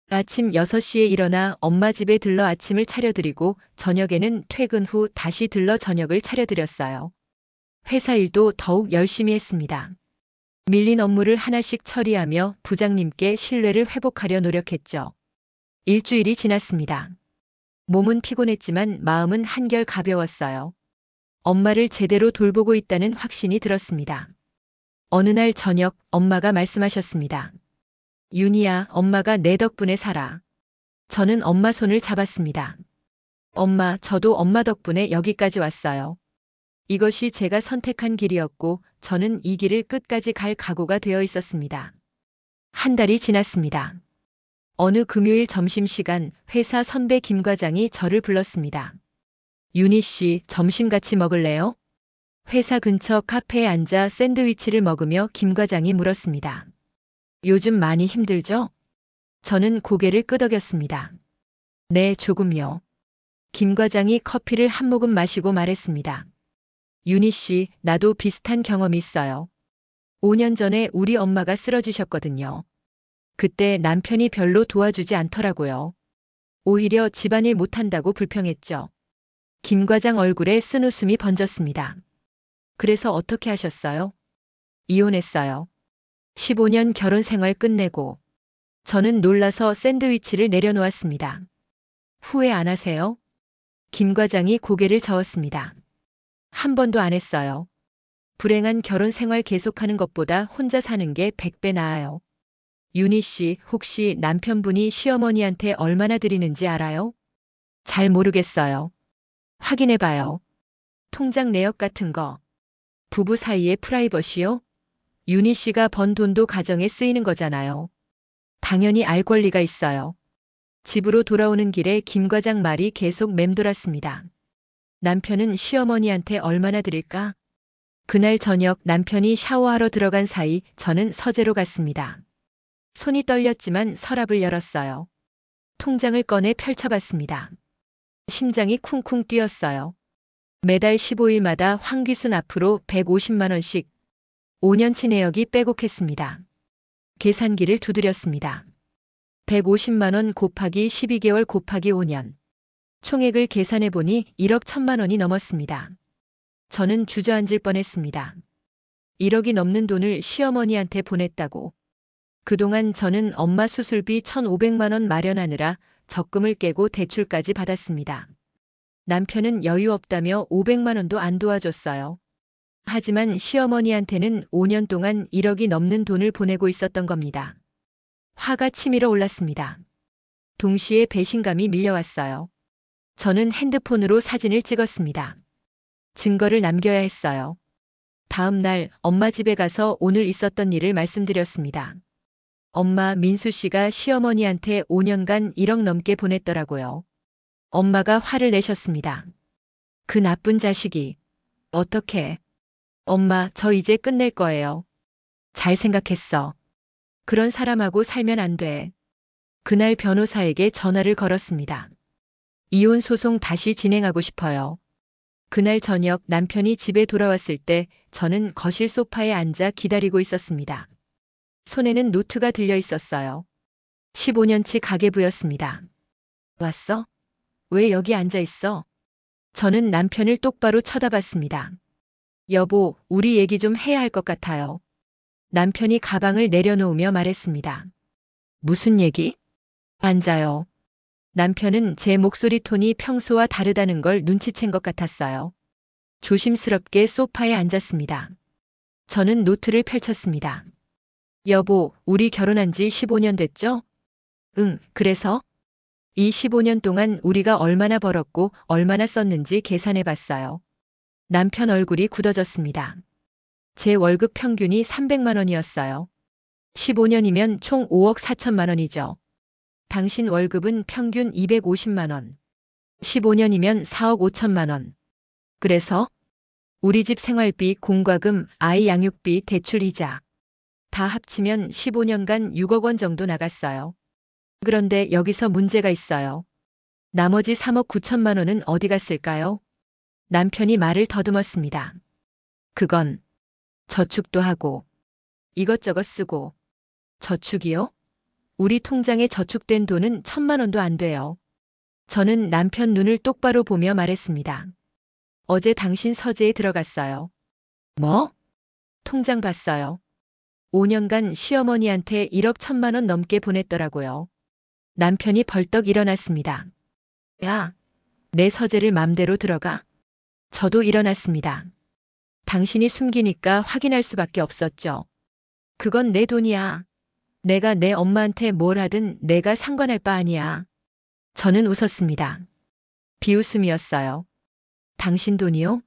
아침 6시에 일어나 엄마 집에 들러 아침을 차려드리고 저녁에는 퇴근 후 다시 들러 저녁을 차려드렸어요. 회사 일도 더욱 열심히 했습니다. 밀린 업무를 하나씩 처리하며 부장님께 신뢰를 회복하려 노력했죠. 일주일이 지났습니다. 몸은 피곤했지만 마음은 한결 가벼웠어요. 엄마를 제대로 돌보고 있다는 확신이 들었습니다. 어느 날 저녁 엄마가 말씀하셨습니다. 윤희야, 엄마가 내 덕분에 살아. 저는 엄마 손을 잡았습니다. 엄마, 저도 엄마 덕분에 여기까지 왔어요. 이것이 제가 선택한 길이었고 저는 이 길을 끝까지 갈 각오가 되어 있었습니다. 한 달이 지났습니다. 어느 금요일 점심시간 회사 선배 김 과장이 저를 불렀습니다. 윤희 씨, 점심 같이 먹을래요? 회사 근처 카페에 앉아 샌드위치를 먹으며 김 과장이 물었습니다. 요즘 많이 힘들죠? 저는 고개를 끄덕였습니다. 네, 조금요. 김 과장이 커피를 한 모금 마시고 말했습니다. 윤희 씨, 나도 비슷한 경험이 있어요. 5년 전에 우리 엄마가 쓰러지셨거든요. 그때 남편이 별로 도와주지 않더라고요. 오히려 집안일 못한다고 불평했죠. 김 과장 얼굴에 쓴웃음이 번졌습니다. 그래서 어떻게 하셨어요? 이혼했어요. 15년 결혼 생활 끝내고. 저는 놀라서 샌드위치를 내려놓았습니다. 후회 안 하세요? 김 과장이 고개를 저었습니다. 한 번도 안 했어요. 불행한 결혼 생활 계속하는 것보다 혼자 사는 게 100배 나아요. 윤희 씨, 혹시 남편분이 시어머니한테 얼마나 드리는지 알아요? 잘 모르겠어요. 확인해봐요. 통장 내역 같은 거. 부부 사이의 프라이버시요? 윤희 씨가 번 돈도 가정에 쓰이는 거잖아요. 당연히 알 권리가 있어요. 집으로 돌아오는 길에 김 과장 말이 계속 맴돌았습니다. 남편은 시어머니한테 얼마나 드릴까? 그날 저녁 남편이 샤워하러 들어간 사이 저는 서재로 갔습니다. 손이 떨렸지만 서랍을 열었어요. 통장을 꺼내 펼쳐봤습니다. 심장이 쿵쿵 뛰었어요. 매달 15일마다 황기순 앞으로 150만 원씩 5년치 내역이 빼곡했습니다. 계산기를 두드렸습니다. 150만 원 곱하기 12개월 곱하기 5년. 총액을 계산해보니 1억 1천만 원이 넘었습니다. 저는 주저앉을 뻔했습니다. 1억이 넘는 돈을 시어머니한테 보냈다고. 그동안 저는 엄마 수술비 1,500만 원 마련하느라 적금을 깨고 대출까지 받았습니다. 남편은 여유 없다며 500만 원도 안 도와줬어요. 하지만 시어머니한테는 5년 동안 1억이 넘는 돈을 보내고 있었던 겁니다. 화가 치밀어 올랐습니다. 동시에 배신감이 밀려왔어요. 저는 핸드폰으로 사진을 찍었습니다. 증거를 남겨야 했어요. 다음 날 엄마 집에 가서 오늘 있었던 일을 말씀드렸습니다. 엄마 민수 씨가 시어머니한테 5년간 1억 넘게 보냈더라고요. 엄마가 화를 내셨습니다. 그 나쁜 자식이. 어떻게? 엄마, 저 이제 끝낼 거예요. 잘 생각했어. 그런 사람하고 살면 안 돼. 그날 변호사에게 전화를 걸었습니다. 이혼 소송 다시 진행하고 싶어요. 그날 저녁 남편이 집에 돌아왔을 때 저는 거실 소파에 앉아 기다리고 있었습니다. 손에는 노트가 들려 있었어요. 15년치 가계부였습니다. 왔어? 왜 여기 앉아 있어? 저는 남편을 똑바로 쳐다봤습니다. 여보, 우리 얘기 좀 해야 할 것 같아요. 남편이 가방을 내려놓으며 말했습니다. 무슨 얘기? 앉아요. 남편은 제 목소리 톤이 평소와 다르다는 걸 눈치챈 것 같았어요. 조심스럽게 소파에 앉았습니다. 저는 노트를 펼쳤습니다. 여보, 우리 결혼한 지 15년 됐죠? 응, 그래서? 이 15년 동안 우리가 얼마나 벌었고 얼마나 썼는지 계산해 봤어요. 남편 얼굴이 굳어졌습니다. 제 월급 평균이 300만 원이었어요. 15년이면 총 5억 4천만 원이죠. 당신 월급은 평균 250만 원. 15년이면 4억 5천만 원. 그래서 우리 집 생활비, 공과금, 아이 양육비, 대출 이자 다 합치면 15년간 6억 원 정도 나갔어요. 그런데 여기서 문제가 있어요. 나머지 3억 9천만 원은 어디 갔을까요? 남편이 말을 더듬었습니다. 그건 저축도 하고 이것저것 쓰고. 저축이요? 우리 통장에 저축된 돈은 1,000만 원도 안 돼요. 저는 남편 눈을 똑바로 보며 말했습니다. 어제 당신 서재에 들어갔어요. 뭐? 통장 봤어요. 5년간 시어머니한테 1억 1,000만 원 넘게 보냈더라고요. 남편이 벌떡 일어났습니다. 야, 내 서재를 맘대로 들어가? 저도 일어났습니다. 당신이 숨기니까 확인할 수밖에 없었죠. 그건 내 돈이야. 내가 내 엄마한테 뭘 하든 내가 상관할 바 아니야. 저는 웃었습니다. 비웃음이었어요. 당신 돈이요?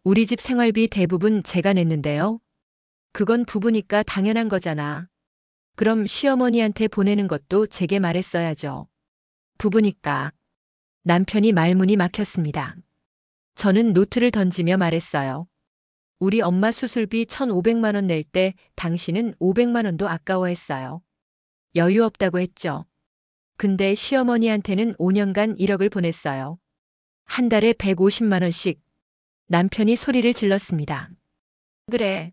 우리 집 생활비 대부분 제가 냈는데요. 그건 부부니까 당연한 거잖아. 그럼 시어머니한테 보내는 것도 제게 말했어야죠. 부부니까. 남편이 말문이 막혔습니다. 저는 노트를 던지며 말했어요. 우리 엄마 수술비 1,500만 원 낼 때 당신은 500만 원도 아까워했어요. 여유 없다고 했죠. 근데 시어머니한테는 5년간 1억을 보냈어요. 한 달에 150만 원씩. 남편이 소리를 질렀습니다. 그래.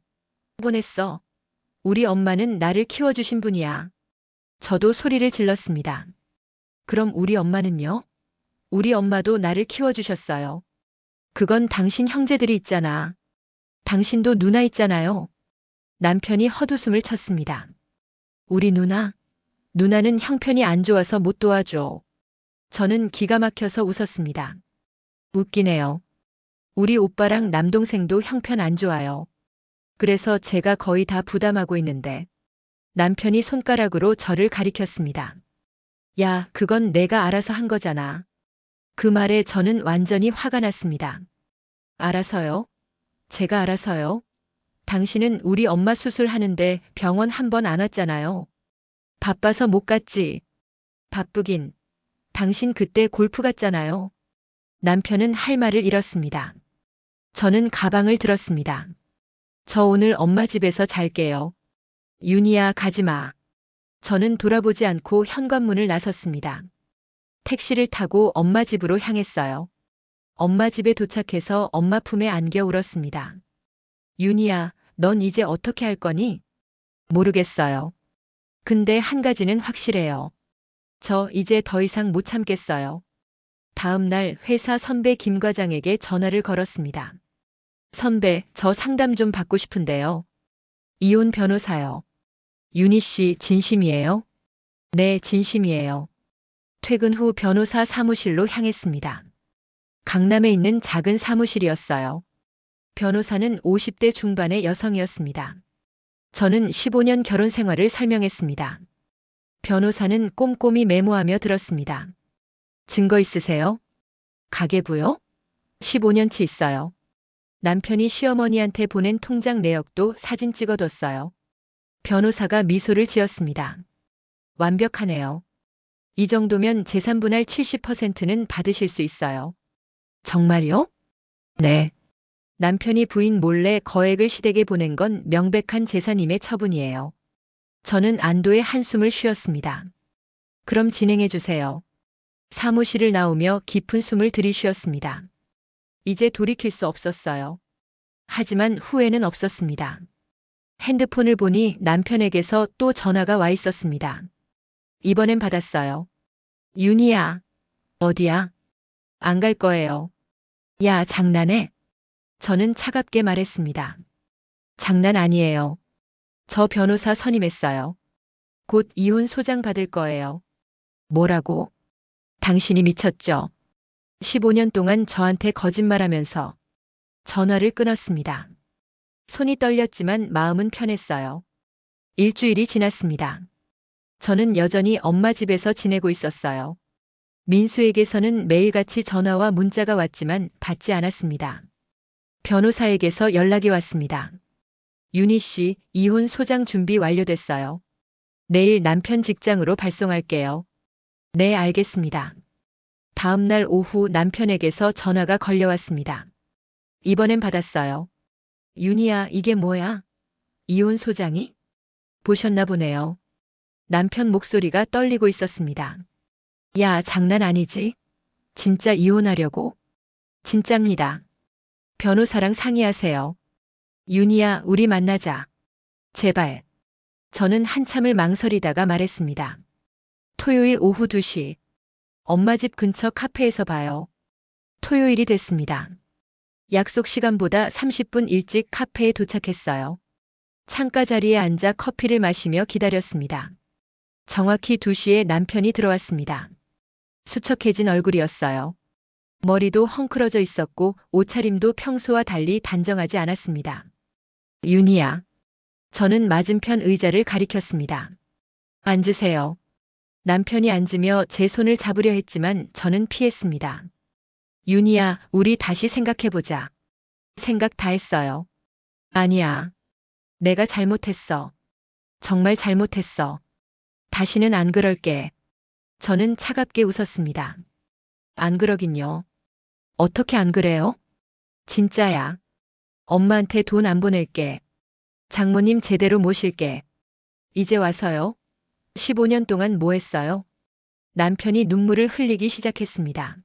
보냈어. 우리 엄마는 나를 키워주신 분이야. 저도 소리를 질렀습니다. 그럼 우리 엄마는요? 우리 엄마도 나를 키워주셨어요. 그건 당신 형제들이 있잖아. 당신도 누나 있잖아요. 남편이 헛웃음을 쳤습니다. 우리 누나? 누나는 형편이 안 좋아서 못 도와줘. 저는 기가 막혀서 웃었습니다. 웃기네요. 우리 오빠랑 남동생도 형편 안 좋아요. 그래서 제가 거의 다 부담하고 있는데. 남편이 손가락으로 저를 가리켰습니다. 야, 그건 내가 알아서 한 거잖아. 그 말에 저는 완전히 화가 났습니다. 알아서요? 제가 알아서요? 당신은 우리 엄마 수술하는데 병원 한 번 안 왔잖아요. 바빠서 못 갔지. 바쁘긴. 당신 그때 골프 갔잖아요. 남편은 할 말을 잃었습니다. 저는 가방을 들었습니다. 저 오늘 엄마 집에서 잘게요. 윤희야, 가지 마. 저는 돌아보지 않고 현관문을 나섰습니다. 택시를 타고 엄마 집으로 향했어요. 엄마 집에 도착해서 엄마 품에 안겨 울었습니다. 윤희야, 넌 이제 어떻게 할 거니? 모르겠어요. 근데 한 가지는 확실해요. 저 이제 더 이상 못 참겠어요. 다음 날 회사 선배 김 과장에게 전화를 걸었습니다. 선배, 저 상담 좀 받고 싶은데요. 이혼 변호사요. 윤희 씨 진심이에요? 네, 진심이에요. 퇴근 후 변호사 사무실로 향했습니다. 강남에 있는 작은 사무실이었어요. 변호사는 50대 중반의 여성이었습니다. 저는 15년 결혼 생활을 설명했습니다. 변호사는 꼼꼼히 메모하며 들었습니다. 증거 있으세요? 가계부요? 15년치 있어요. 남편이 시어머니한테 보낸 통장 내역도 사진 찍어뒀어요. 변호사가 미소를 지었습니다. 완벽하네요. 이 정도면 재산 분할 70%는 받으실 수 있어요. 정말요? 네. 남편이 부인 몰래 거액을 시댁에 보낸 건 명백한 재산임의 처분이에요. 저는 안도의 한숨을 쉬었습니다. 그럼 진행해 주세요. 사무실을 나오며 깊은 숨을 들이쉬었습니다. 이제 돌이킬 수 없었어요. 하지만 후회는 없었습니다. 핸드폰을 보니 남편에게서 또 전화가 와 있었습니다. 이번엔 받았어요. 윤희야. 어디야? 안 갈 거예요. 야, 장난해? 저는 차갑게 말했습니다. 장난 아니에요. 저 변호사 선임했어요. 곧 이혼 소장 받을 거예요. 뭐라고? 당신이 미쳤죠? 15년 동안 저한테 거짓말하면서 전화를 끊었습니다. 손이 떨렸지만 마음은 편했어요. 일주일이 지났습니다. 저는 여전히 엄마 집에서 지내고 있었어요. 민수에게서는 매일같이 전화와 문자가 왔지만 받지 않았습니다. 변호사에게서 연락이 왔습니다. 윤희 씨, 이혼 소장 준비 완료됐어요. 내일 남편 직장으로 발송할게요. 네, 알겠습니다. 다음 날 오후 남편에게서 전화가 걸려왔습니다. 이번엔 받았어요. 윤희야, 이게 뭐야? 이혼 소장이? 보셨나 보네요. 남편 목소리가 떨리고 있었습니다. 야, 장난 아니지? 진짜 이혼하려고? 진짜입니다. 변호사랑 상의하세요. 윤희야, 우리 만나자. 제발. 저는 한참을 망설이다가 말했습니다. 토요일 오후 2시. 엄마 집 근처 카페에서 봐요. 토요일이 됐습니다. 약속 시간보다 30분 일찍 카페에 도착했어요. 창가 자리에 앉아 커피를 마시며 기다렸습니다. 정확히 2시에 남편이 들어왔습니다. 수척해진 얼굴이었어요. 머리도 헝클어져 있었고 옷차림도 평소와 달리 단정하지 않았습니다. 윤희야. 저는 맞은편 의자를 가리켰습니다. 앉으세요. 남편이 앉으며 제 손을 잡으려 했지만 저는 피했습니다. 윤희야, 우리 다시 생각해보자. 생각 다 했어요. 아니야. 내가 잘못했어. 정말 잘못했어. 다시는 안 그럴게. 저는 차갑게 웃었습니다. 안 그러긴요. 어떻게 안 그래요? 진짜야. 엄마한테 돈 안 보낼게. 장모님 제대로 모실게. 이제 와서요? 15년 동안 뭐 했어요? 남편이 눈물을 흘리기 시작했습니다.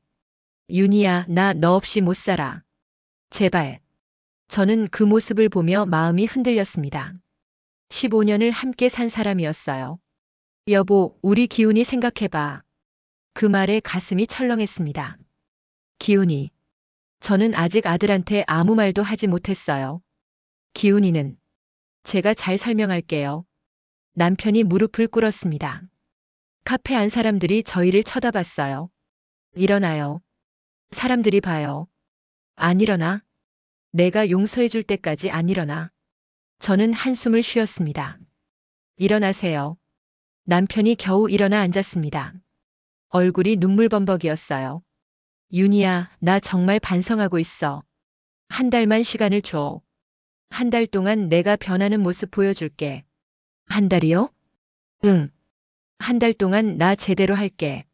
윤희야, 나 너 없이 못 살아. 제발. 저는 그 모습을 보며 마음이 흔들렸습니다. 15년을 함께 산 사람이었어요. 여보, 우리 기훈이 생각해봐. 그 말에 가슴이 철렁했습니다. 기훈이. 저는 아직 아들한테 아무 말도 하지 못했어요. 기훈이는. 제가 잘 설명할게요. 남편이 무릎을 꿇었습니다. 카페 안 사람들이 저희를 쳐다봤어요. 일어나요. 사람들이 봐요. 안 일어나? 내가 용서해 줄 때까지 안 일어나. 저는 한숨을 쉬었습니다. 일어나세요. 남편이 겨우 일어나 앉았습니다. 얼굴이 눈물범벅이었어요. 윤희야, 나 정말 반성하고 있어. 한 달만 시간을 줘. 한 달 동안 내가 변하는 모습 보여줄게. 한 달이요? 응. 한 달 동안 나 제대로 할게.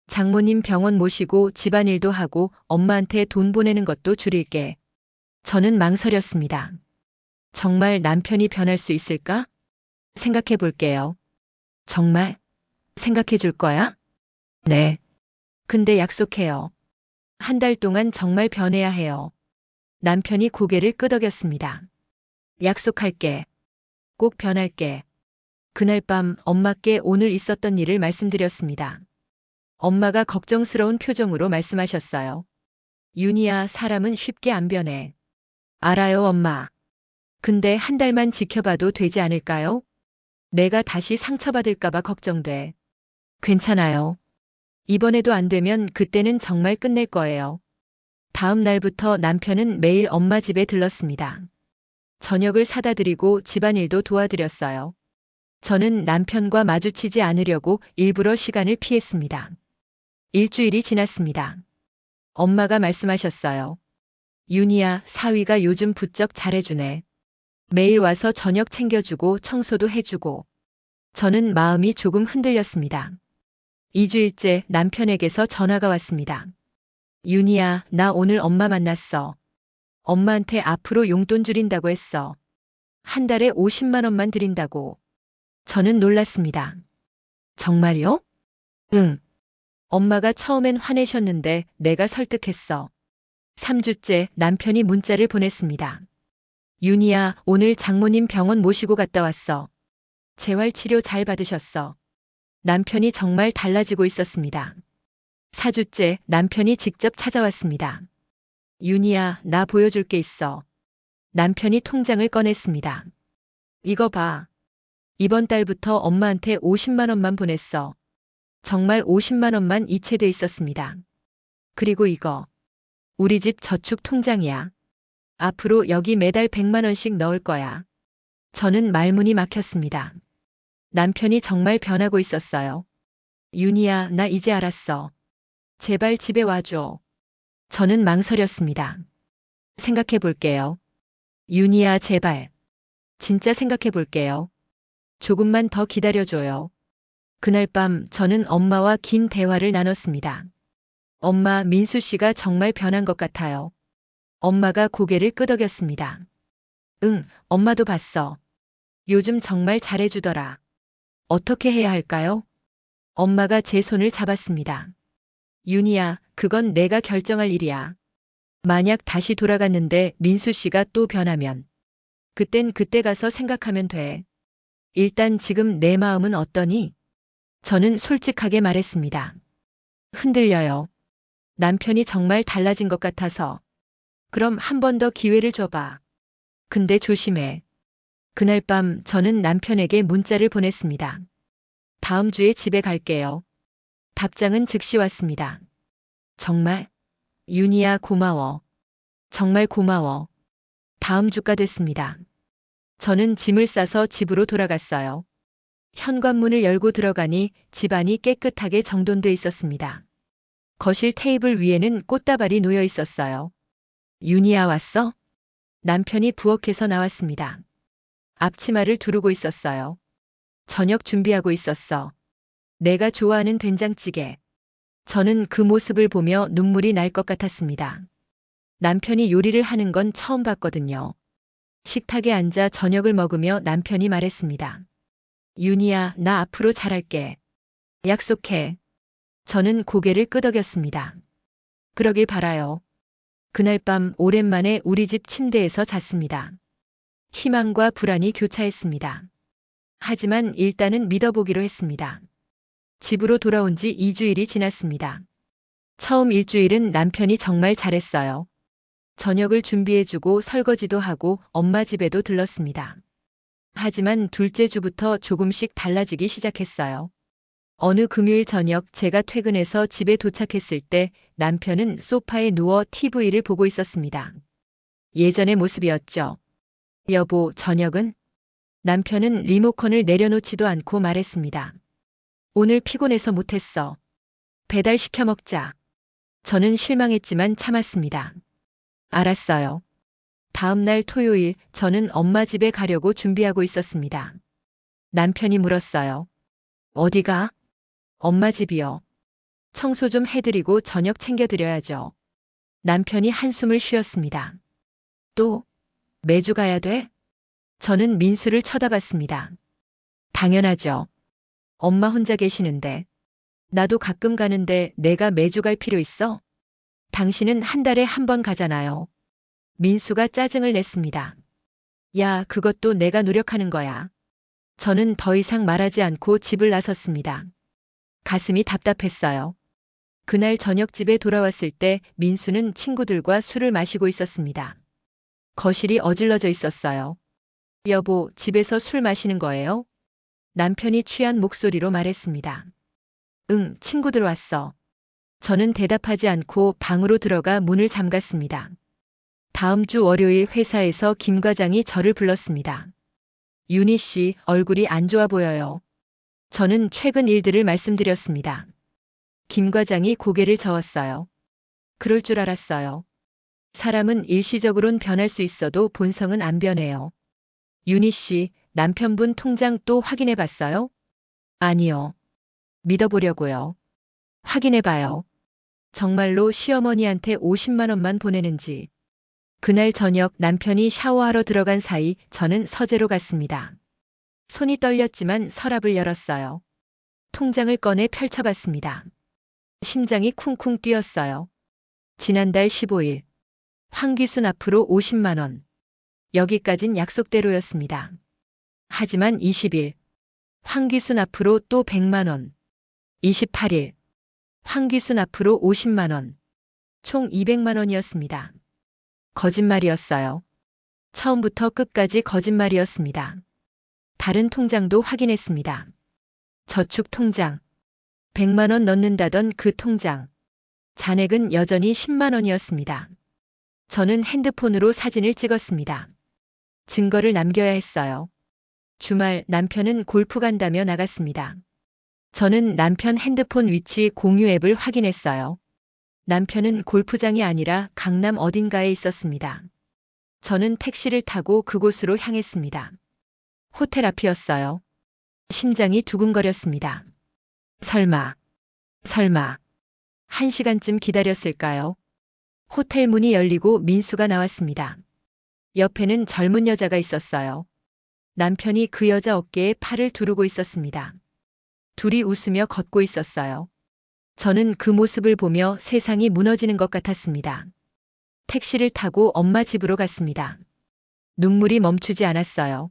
장모님 병원 모시고 집안일도 하고 엄마한테 돈 보내는 것도 줄일게. 저는 망설였습니다. 정말 남편이 변할 수 있을까? 생각해 볼게요. 정말? 생각해 줄 거야? 네. 근데 약속해요. 한 달 동안 정말 변해야 해요. 남편이 고개를 끄덕였습니다. 약속할게. 꼭 변할게. 그날 밤 엄마께 오늘 있었던 일을 말씀드렸습니다. 엄마가 걱정스러운 표정으로 말씀하셨어요. 윤희야, 사람은 쉽게 안 변해. 알아요, 엄마. 근데 한 달만 지켜봐도 되지 않을까요? 내가 다시 상처받을까봐 걱정돼. 괜찮아요. 이번에도 안 되면 그때는 정말 끝낼 거예요. 다음 날부터 남편은 매일 엄마 집에 들렀습니다. 저녁을 사다 드리고 집안일도 도와드렸어요. 저는 남편과 마주치지 않으려고 일부러 시간을 피했습니다. 일주일이 지났습니다. 엄마가 말씀하셨어요. 윤희야, 사위가 요즘 부쩍 잘해주네. 매일 와서 저녁 챙겨주고 청소도 해주고. 저는 마음이 조금 흔들렸습니다. 2주일째 남편에게서 전화가 왔습니다. 윤희야, 나 오늘 엄마 만났어. 엄마한테 앞으로 용돈 줄인다고 했어. 한 달에 50만 원만 드린다고. 저는 놀랐습니다. 정말요? 응. 엄마가 처음엔 화내셨는데 내가 설득했어. 3주째 남편이 문자를 보냈습니다. 윤희야, 오늘 장모님 병원 모시고 갔다 왔어. 재활치료 잘 받으셨어. 남편이 정말 달라지고 있었습니다. 4주째 남편이 직접 찾아왔습니다. 윤희야, 나 보여줄 게 있어. 남편이 통장을 꺼냈습니다. 이거 봐. 이번 달부터 엄마한테 50만 원만 보냈어. 정말 50만 원만 이체돼 있었습니다. 그리고 이거. 우리 집 저축 통장이야. 앞으로 여기 매달 100만 원씩 넣을 거야. 저는 말문이 막혔습니다. 남편이 정말 변하고 있었어요. 윤희야, 나 이제 알았어. 제발 집에 와줘. 저는 망설였습니다. 생각해 볼게요. 윤희야, 제발. 진짜 생각해 볼게요. 조금만 더 기다려줘요. 그날 밤 저는 엄마와 긴 대화를 나눴습니다. 엄마, 민수 씨가 정말 변한 것 같아요. 엄마가 고개를 끄덕였습니다. 응, 엄마도 봤어. 요즘 정말 잘해주더라. 어떻게 해야 할까요? 엄마가 제 손을 잡았습니다. 윤희야, 그건 내가 결정할 일이야. 만약 다시 돌아갔는데 민수 씨가 또 변하면 그땐 그때 가서 생각하면 돼. 일단 지금 내 마음은 어떠니? 저는 솔직하게 말했습니다. 흔들려요. 남편이 정말 달라진 것 같아서. 그럼 한 번 더 기회를 줘봐. 근데 조심해. 그날 밤 저는 남편에게 문자를 보냈습니다. 다음 주에 집에 갈게요. 답장은 즉시 왔습니다. 정말? 윤희야, 고마워. 정말 고마워. 다음 주가 됐습니다. 저는 짐을 싸서 집으로 돌아갔어요. 현관문을 열고 들어가니 집안이 깨끗하게 정돈돼 있었습니다. 거실 테이블 위에는 꽃다발이 놓여 있었어요. 윤희야, 왔어? 남편이 부엌에서 나왔습니다. 앞치마를 두르고 있었어요. 저녁 준비하고 있었어. 내가 좋아하는 된장찌개. 저는 그 모습을 보며 눈물이 날 것 같았습니다. 남편이 요리를 하는 건 처음 봤거든요. 식탁에 앉아 저녁을 먹으며 남편이 말했습니다. 윤희야, 나 앞으로 잘할게. 약속해. 저는 고개를 끄덕였습니다. 그러길 바라요. 그날 밤 오랜만에 우리 집 침대에서 잤습니다. 희망과 불안이 교차했습니다. 하지만 일단은 믿어보기로 했습니다. 집으로 돌아온 지 2주일이 지났습니다. 처음 일주일은 남편이 정말 잘했어요. 저녁을 준비해주고 설거지도 하고 엄마 집에도 들렀습니다. 하지만 둘째 주부터 조금씩 달라지기 시작했어요. 어느 금요일 저녁 제가 퇴근해서 집에 도착했을 때 남편은 소파에 누워 TV를 보고 있었습니다. 예전의 모습이었죠. 여보, 저녁은? 남편은 리모컨을 내려놓지도 않고 말했습니다. 오늘 피곤해서 못했어. 배달시켜 먹자. 저는 실망했지만 참았습니다. 알았어요. 다음 날 토요일 저는 엄마 집에 가려고 준비하고 있었습니다. 남편이 물었어요. 어디가? 엄마 집이요. 청소 좀 해드리고 저녁 챙겨드려야죠. 남편이 한숨을 쉬었습니다. 또? 매주 가야 돼? 저는 민수를 쳐다봤습니다. 당연하죠. 엄마 혼자 계시는데. 나도 가끔 가는데 내가 매주 갈 필요 있어? 당신은 한 달에 한 번 가잖아요. 민수가 짜증을 냈습니다. 야, 그것도 내가 노력하는 거야. 저는 더 이상 말하지 않고 집을 나섰습니다. 가슴이 답답했어요. 그날 저녁 집에 돌아왔을 때 민수는 친구들과 술을 마시고 있었습니다. 거실이 어질러져 있었어요. 여보, 집에서 술 마시는 거예요? 남편이 취한 목소리로 말했습니다. 응, 친구들 왔어. 저는 대답하지 않고 방으로 들어가 문을 잠갔습니다. 다음 주 월요일 회사에서 김 과장이 저를 불렀습니다. 윤희 씨, 얼굴이 안 좋아 보여요. 저는 최근 일들을 말씀드렸습니다. 김 과장이 고개를 저었어요. 그럴 줄 알았어요. 사람은 일시적으론 변할 수 있어도 본성은 안 변해요. 윤희 씨, 남편분 통장 또 확인해 봤어요? 아니요. 믿어보려고요. 확인해 봐요. 정말로 시어머니한테 50만 원만 보내는지. 그날 저녁 남편이 샤워하러 들어간 사이 저는 서재로 갔습니다. 손이 떨렸지만 서랍을 열었어요. 통장을 꺼내 펼쳐봤습니다. 심장이 쿵쿵 뛰었어요. 지난달 15일. 황기순 앞으로 50만 원. 여기까진 약속대로였습니다. 하지만 20일. 황기순 앞으로 또 100만 원. 28일. 황기순 앞으로 50만 원. 총 200만 원이었습니다. 거짓말이었어요. 처음부터 끝까지 거짓말이었습니다. 다른 통장도 확인했습니다. 저축 통장. 100만 원 넣는다던 그 통장. 잔액은 여전히 10만 원이었습니다. 저는 핸드폰으로 사진을 찍었습니다. 증거를 남겨야 했어요. 주말 남편은 골프 간다며 나갔습니다. 저는 남편 핸드폰 위치 공유 앱을 확인했어요. 남편은 골프장이 아니라 강남 어딘가에 있었습니다. 저는 택시를 타고 그곳으로 향했습니다. 호텔 앞이었어요. 심장이 두근거렸습니다. 설마. 1시간쯤 기다렸을까요? 호텔 문이 열리고 민수가 나왔습니다. 옆에는 젊은 여자가 있었어요. 남편이 그 여자 어깨에 팔을 두르고 있었습니다. 둘이 웃으며 걷고 있었어요. 저는 그 모습을 보며 세상이 무너지는 것 같았습니다. 택시를 타고 엄마 집으로 갔습니다. 눈물이 멈추지 않았어요.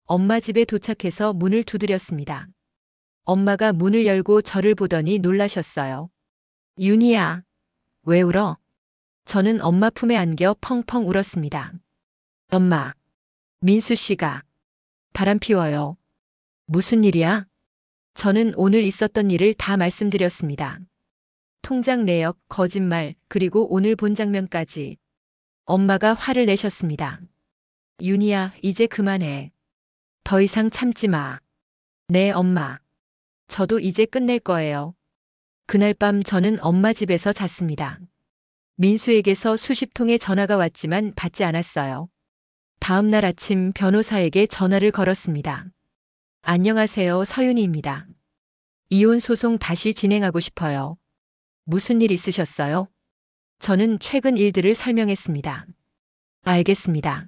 엄마 집에 도착해서 문을 두드렸습니다. 엄마가 문을 열고 저를 보더니 놀라셨어요. 윤희야, 왜 울어? 저는 엄마 품에 안겨 펑펑 울었습니다. 엄마, 민수 씨가 바람 피워요. 무슨 일이야? 저는 오늘 있었던 일을 다 말씀드렸습니다. 통장 내역, 거짓말, 그리고 오늘 본 장면까지. 엄마가 화를 내셨습니다. 윤희야, 이제 그만해. 더 이상 참지 마. 네, 엄마. 저도 이제 끝낼 거예요. 그날 밤 저는 엄마 집에서 잤습니다. 민수에게서 수십 통의 전화가 왔지만 받지 않았어요. 다음 날 아침 변호사에게 전화를 걸었습니다. 안녕하세요, 서윤희입니다. 이혼 소송 다시 진행하고 싶어요. 무슨 일 있으셨어요? 저는 최근 일들을 설명했습니다. 알겠습니다.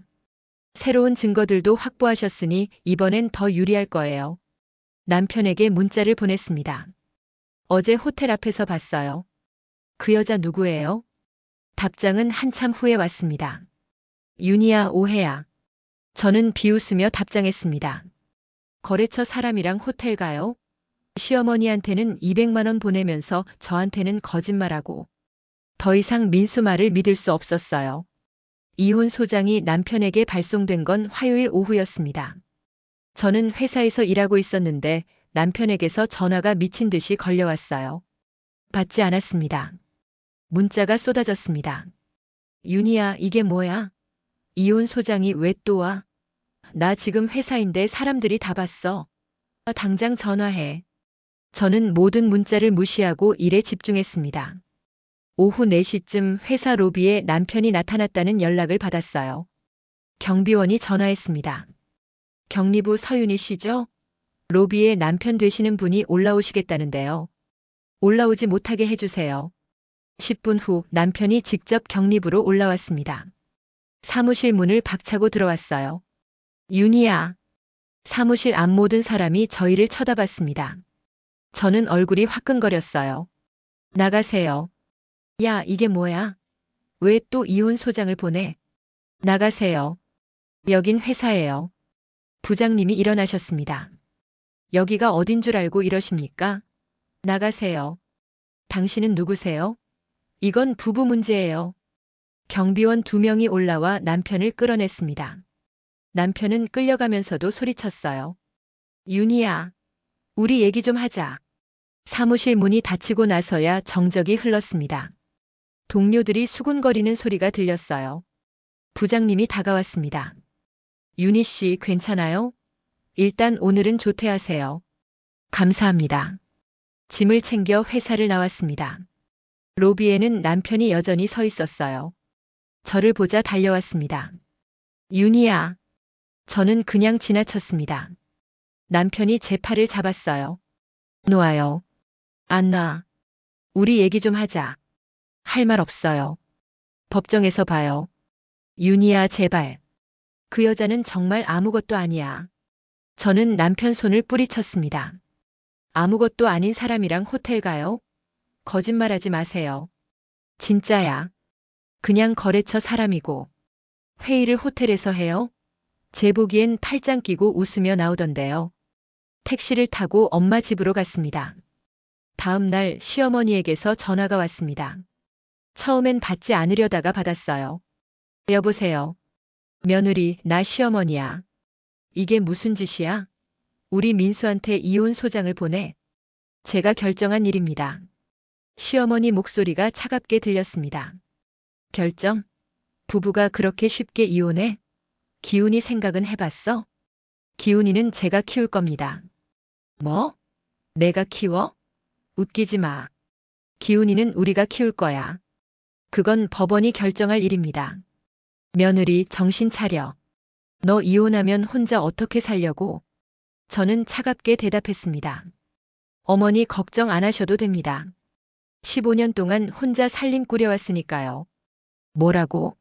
새로운 증거들도 확보하셨으니 이번엔 더 유리할 거예요. 남편에게 문자를 보냈습니다. 어제 호텔 앞에서 봤어요. 그 여자 누구예요? 답장은 한참 후에 왔습니다. 윤희야, 오해야. 저는 비웃으며 답장했습니다. 거래처 사람이랑 호텔 가요? 시어머니한테는 200만 원 보내면서 저한테는 거짓말하고. 더 이상 민수 말을 믿을 수 없었어요. 이혼 소장이 남편에게 발송된 건 화요일 오후였습니다. 저는 회사에서 일하고 있었는데 남편에게서 전화가 미친 듯이 걸려왔어요. 받지 않았습니다. 문자가 쏟아졌습니다. 윤희야, 이게 뭐야? 이혼 소장이 왜 또 와? 나 지금 회사인데 사람들이 다 봤어. 당장 전화해. 저는 모든 문자를 무시하고 일에 집중했습니다. 오후 4시쯤 회사 로비에 남편이 나타났다는 연락을 받았어요. 경비원이 전화했습니다. 경리부 서윤희 씨죠? 로비에 남편 되시는 분이 올라오시겠다는데요. 올라오지 못하게 해주세요. 10분 후 남편이 직접 경리부로 올라왔습니다. 사무실 문을 박차고 들어왔어요. 윤희야. 사무실 앞 모든 사람이 저희를 쳐다봤습니다. 저는 얼굴이 화끈거렸어요. 나가세요. 야, 이게 뭐야? 왜 또 이혼 소장을 보내? 나가세요. 여긴 회사예요. 부장님이 일어나셨습니다. 여기가 어딘 줄 알고 이러십니까? 나가세요. 당신은 누구세요? 이건 부부 문제예요. 경비원 2명이 올라와 남편을 끌어냈습니다. 남편은 끌려가면서도 소리쳤어요. 윤희야, 우리 얘기 좀 하자. 사무실 문이 닫히고 나서야 정적이 흘렀습니다. 동료들이 수군거리는 소리가 들렸어요. 부장님이 다가왔습니다. 윤희 씨 괜찮아요? 일단 오늘은 조퇴하세요. 감사합니다. 짐을 챙겨 회사를 나왔습니다. 로비에는 남편이 여전히 서 있었어요. 저를 보자 달려왔습니다. 윤희야. 저는 그냥 지나쳤습니다. 남편이 제 팔을 잡았어요. 놓아요. 안 놔. 우리 얘기 좀 하자. 할 말 없어요. 법정에서 봐요. 윤희야, 제발. 그 여자는 정말 아무것도 아니야. 저는 남편 손을 뿌리쳤습니다. 아무것도 아닌 사람이랑 호텔 가요? 거짓말하지 마세요. 진짜야. 그냥 거래처 사람이고. 회의를 호텔에서 해요? 제 보기엔 팔짱 끼고 웃으며 나오던데요. 택시를 타고 엄마 집으로 갔습니다. 다음 날 시어머니에게서 전화가 왔습니다. 처음엔 받지 않으려다가 받았어요. 여보세요. 며느리, 나 시어머니야. 이게 무슨 짓이야? 우리 민수한테 이혼 소장을 보내. 제가 결정한 일입니다. 시어머니 목소리가 차갑게 들렸습니다. 결정? 부부가 그렇게 쉽게 이혼해? 기훈이 생각은 해봤어? 기훈이는 제가 키울 겁니다. 뭐? 내가 키워? 웃기지 마. 기훈이는 우리가 키울 거야. 그건 법원이 결정할 일입니다. 며느리, 정신 차려. 너 이혼하면 혼자 어떻게 살려고? 저는 차갑게 대답했습니다. 어머니 걱정 안 하셔도 됩니다. 15년 동안 혼자 살림 꾸려왔으니까요. 뭐라고?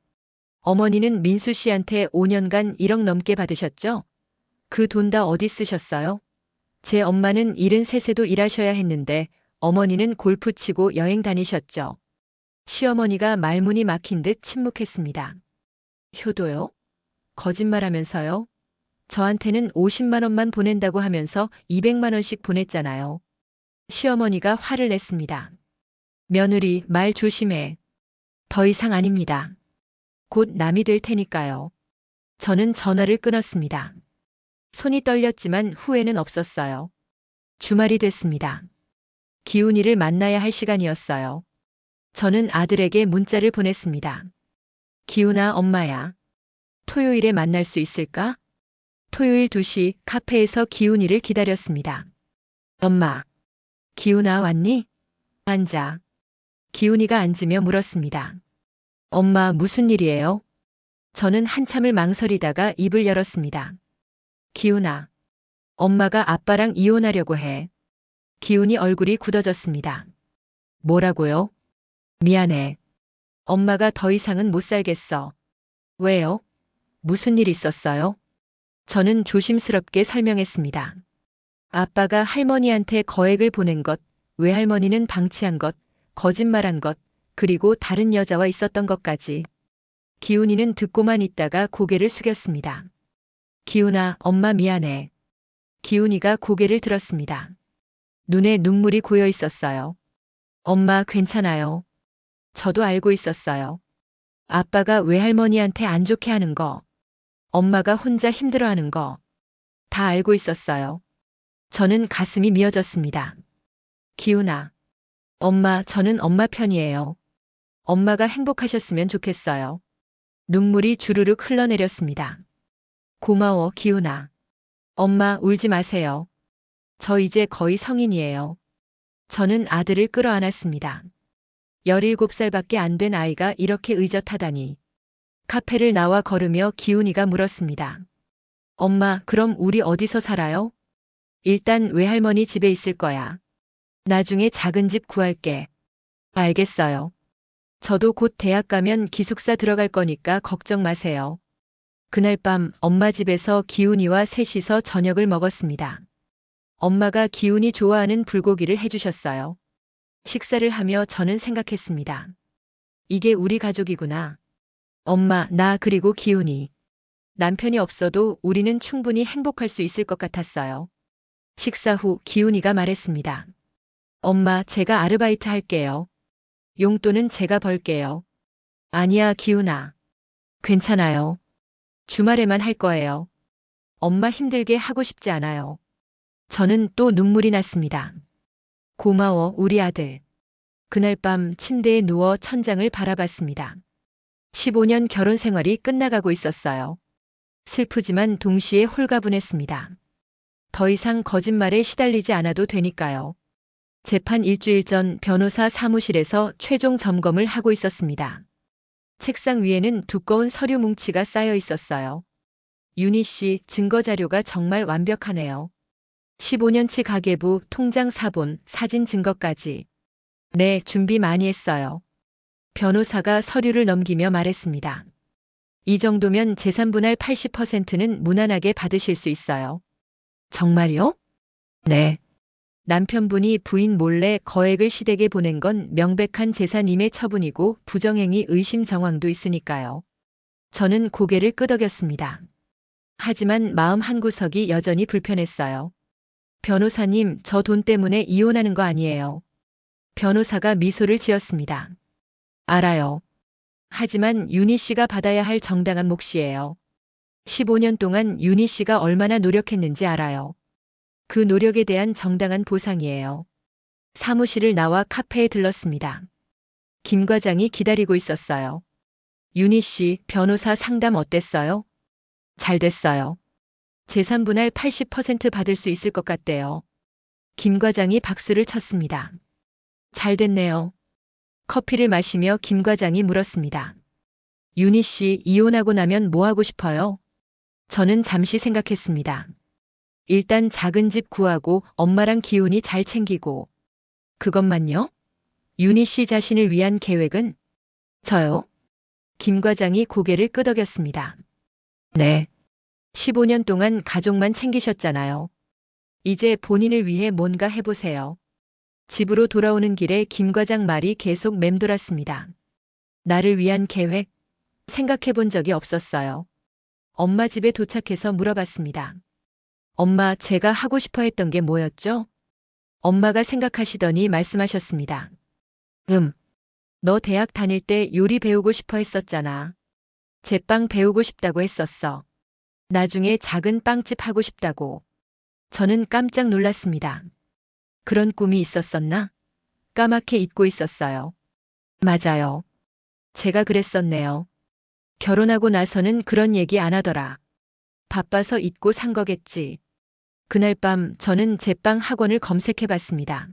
어머니는 민수 씨한테 5년간 1억 넘게 받으셨죠? 그 돈 다 어디 쓰셨어요? 제 엄마는 73세도 일하셔야 했는데 어머니는 골프 치고 여행 다니셨죠. 시어머니가 말문이 막힌 듯 침묵했습니다. 효도요? 거짓말하면서요? 저한테는 50만 원만 보낸다고 하면서 200만 원씩 보냈잖아요. 시어머니가 화를 냈습니다. 며느리, 말 조심해. 더 이상 아닙니다. 곧 남이 될 테니까요. 저는 전화를 끊었습니다. 손이 떨렸지만 후회는 없었어요. 주말이 됐습니다. 기훈이를 만나야 할 시간이었어요. 저는 아들에게 문자를 보냈습니다. 기훈아, 엄마야. 토요일에 만날 수 있을까? 토요일 2시 카페에서 기훈이를 기다렸습니다. 엄마. 기훈아, 왔니? 앉아. 기훈이가 앉으며 물었습니다. 엄마, 무슨 일이에요? 저는 한참을 망설이다가 입을 열었습니다. 기훈아. 엄마가 아빠랑 이혼하려고 해. 기훈이 얼굴이 굳어졌습니다. 뭐라고요? 미안해. 엄마가 더 이상은 못 살겠어. 왜요? 무슨 일 있었어요? 저는 조심스럽게 설명했습니다. 아빠가 할머니한테 거액을 보낸 것, 외할머니는 방치한 것, 거짓말한 것, 그리고 다른 여자와 있었던 것까지. 기훈이는 듣고만 있다가 고개를 숙였습니다. 기훈아, 엄마 미안해. 기훈이가 고개를 들었습니다. 눈에 눈물이 고여 있었어요. 엄마 괜찮아요. 저도 알고 있었어요. 아빠가 외할머니한테 안 좋게 하는 거, 엄마가 혼자 힘들어하는 거, 다 알고 있었어요. 저는 가슴이 미어졌습니다. 기훈아. 엄마, 저는 엄마 편이에요. 엄마가 행복하셨으면 좋겠어요. 눈물이 주르륵 흘러내렸습니다. 고마워, 기훈아. 엄마, 울지 마세요. 저 이제 거의 성인이에요. 저는 아들을 끌어안았습니다. 17살밖에 안 된 아이가 이렇게 의젓하다니. 카페를 나와 걸으며 기훈이가 물었습니다. 엄마, 그럼 우리 어디서 살아요? 일단 외할머니 집에 있을 거야. 나중에 작은 집 구할게. 알겠어요. 저도 곧 대학 가면 기숙사 들어갈 거니까 걱정 마세요. 그날 밤 엄마 집에서 기훈이와 셋이서 저녁을 먹었습니다. 엄마가 기훈이 좋아하는 불고기를 해주셨어요. 식사를 하며 저는 생각했습니다. 이게 우리 가족이구나. 엄마, 나 그리고 기훈이. 남편이 없어도 우리는 충분히 행복할 수 있을 것 같았어요. 식사 후 기훈이가 말했습니다. 엄마, 제가 아르바이트 할게요. 용돈은 제가 벌게요. 아니야, 기훈아. 괜찮아요. 주말에만 할 거예요. 엄마 힘들게 하고 싶지 않아요. 저는 또 눈물이 났습니다. 고마워, 우리 아들. 그날 밤 침대에 누워 천장을 바라봤습니다. 15년 결혼 생활이 끝나가고 있었어요. 슬프지만 동시에 홀가분했습니다. 더 이상 거짓말에 시달리지 않아도 되니까요. 재판 일주일 전 변호사 사무실에서 최종 점검을 하고 있었습니다. 책상 위에는 두꺼운 서류 뭉치가 쌓여 있었어요. 윤희 씨, 증거 자료가 정말 완벽하네요. 15년치 가계부, 통장 사본, 사진 증거까지. 네, 준비 많이 했어요. 변호사가 서류를 넘기며 말했습니다. 이 정도면 재산 분할 80%는 무난하게 받으실 수 있어요. 정말요? 네. 남편분이 부인 몰래 거액을 시댁에 보낸 건 명백한 재산 임의 처분이고 부정행위 의심 정황도 있으니까요. 저는 고개를 끄덕였습니다. 하지만 마음 한구석이 여전히 불편했어요. 변호사님, 저 돈 때문에 이혼하는 거 아니에요. 변호사가 미소를 지었습니다. 알아요. 하지만 윤희 씨가 받아야 할 정당한 몫이에요. 15년 동안 윤희 씨가 얼마나 노력했는지 알아요. 그 노력에 대한 정당한 보상이에요. 사무실을 나와 카페에 들렀습니다. 김 과장이 기다리고 있었어요. 윤희 씨, 변호사 상담 어땠어요? 잘 됐어요. 재산 분할 80% 받을 수 있을 것 같대요. 김 과장이 박수를 쳤습니다. 잘 됐네요. 커피를 마시며 김 과장이 물었습니다. 윤희 씨, 이혼하고 나면 뭐 하고 싶어요? 저는 잠시 생각했습니다. 일단 작은 집 구하고 엄마랑 기훈이 잘 챙기고. 그것만요? 윤희 씨 자신을 위한 계획은? 저요? 김 과장이 고개를 끄덕였습니다. 네. 15년 동안 가족만 챙기셨잖아요. 이제 본인을 위해 뭔가 해보세요. 집으로 돌아오는 길에 김 과장 말이 계속 맴돌았습니다. 나를 위한 계획? 생각해 본 적이 없었어요. 엄마 집에 도착해서 물어봤습니다. 엄마, 제가 하고 싶어 했던 게 뭐였죠? 엄마가 생각하시더니 말씀하셨습니다. 너 대학 다닐 때 요리 배우고 싶어 했었잖아. 제빵 배우고 싶다고 했었어. 나중에 작은 빵집 하고 싶다고. 저는 깜짝 놀랐습니다. 그런 꿈이 있었었나? 까맣게 잊고 있었어요. 맞아요. 제가 그랬었네요. 결혼하고 나서는 그런 얘기 안 하더라. 바빠서 잊고 산 거겠지. 그날 밤 저는 제빵 학원을 검색해 봤습니다.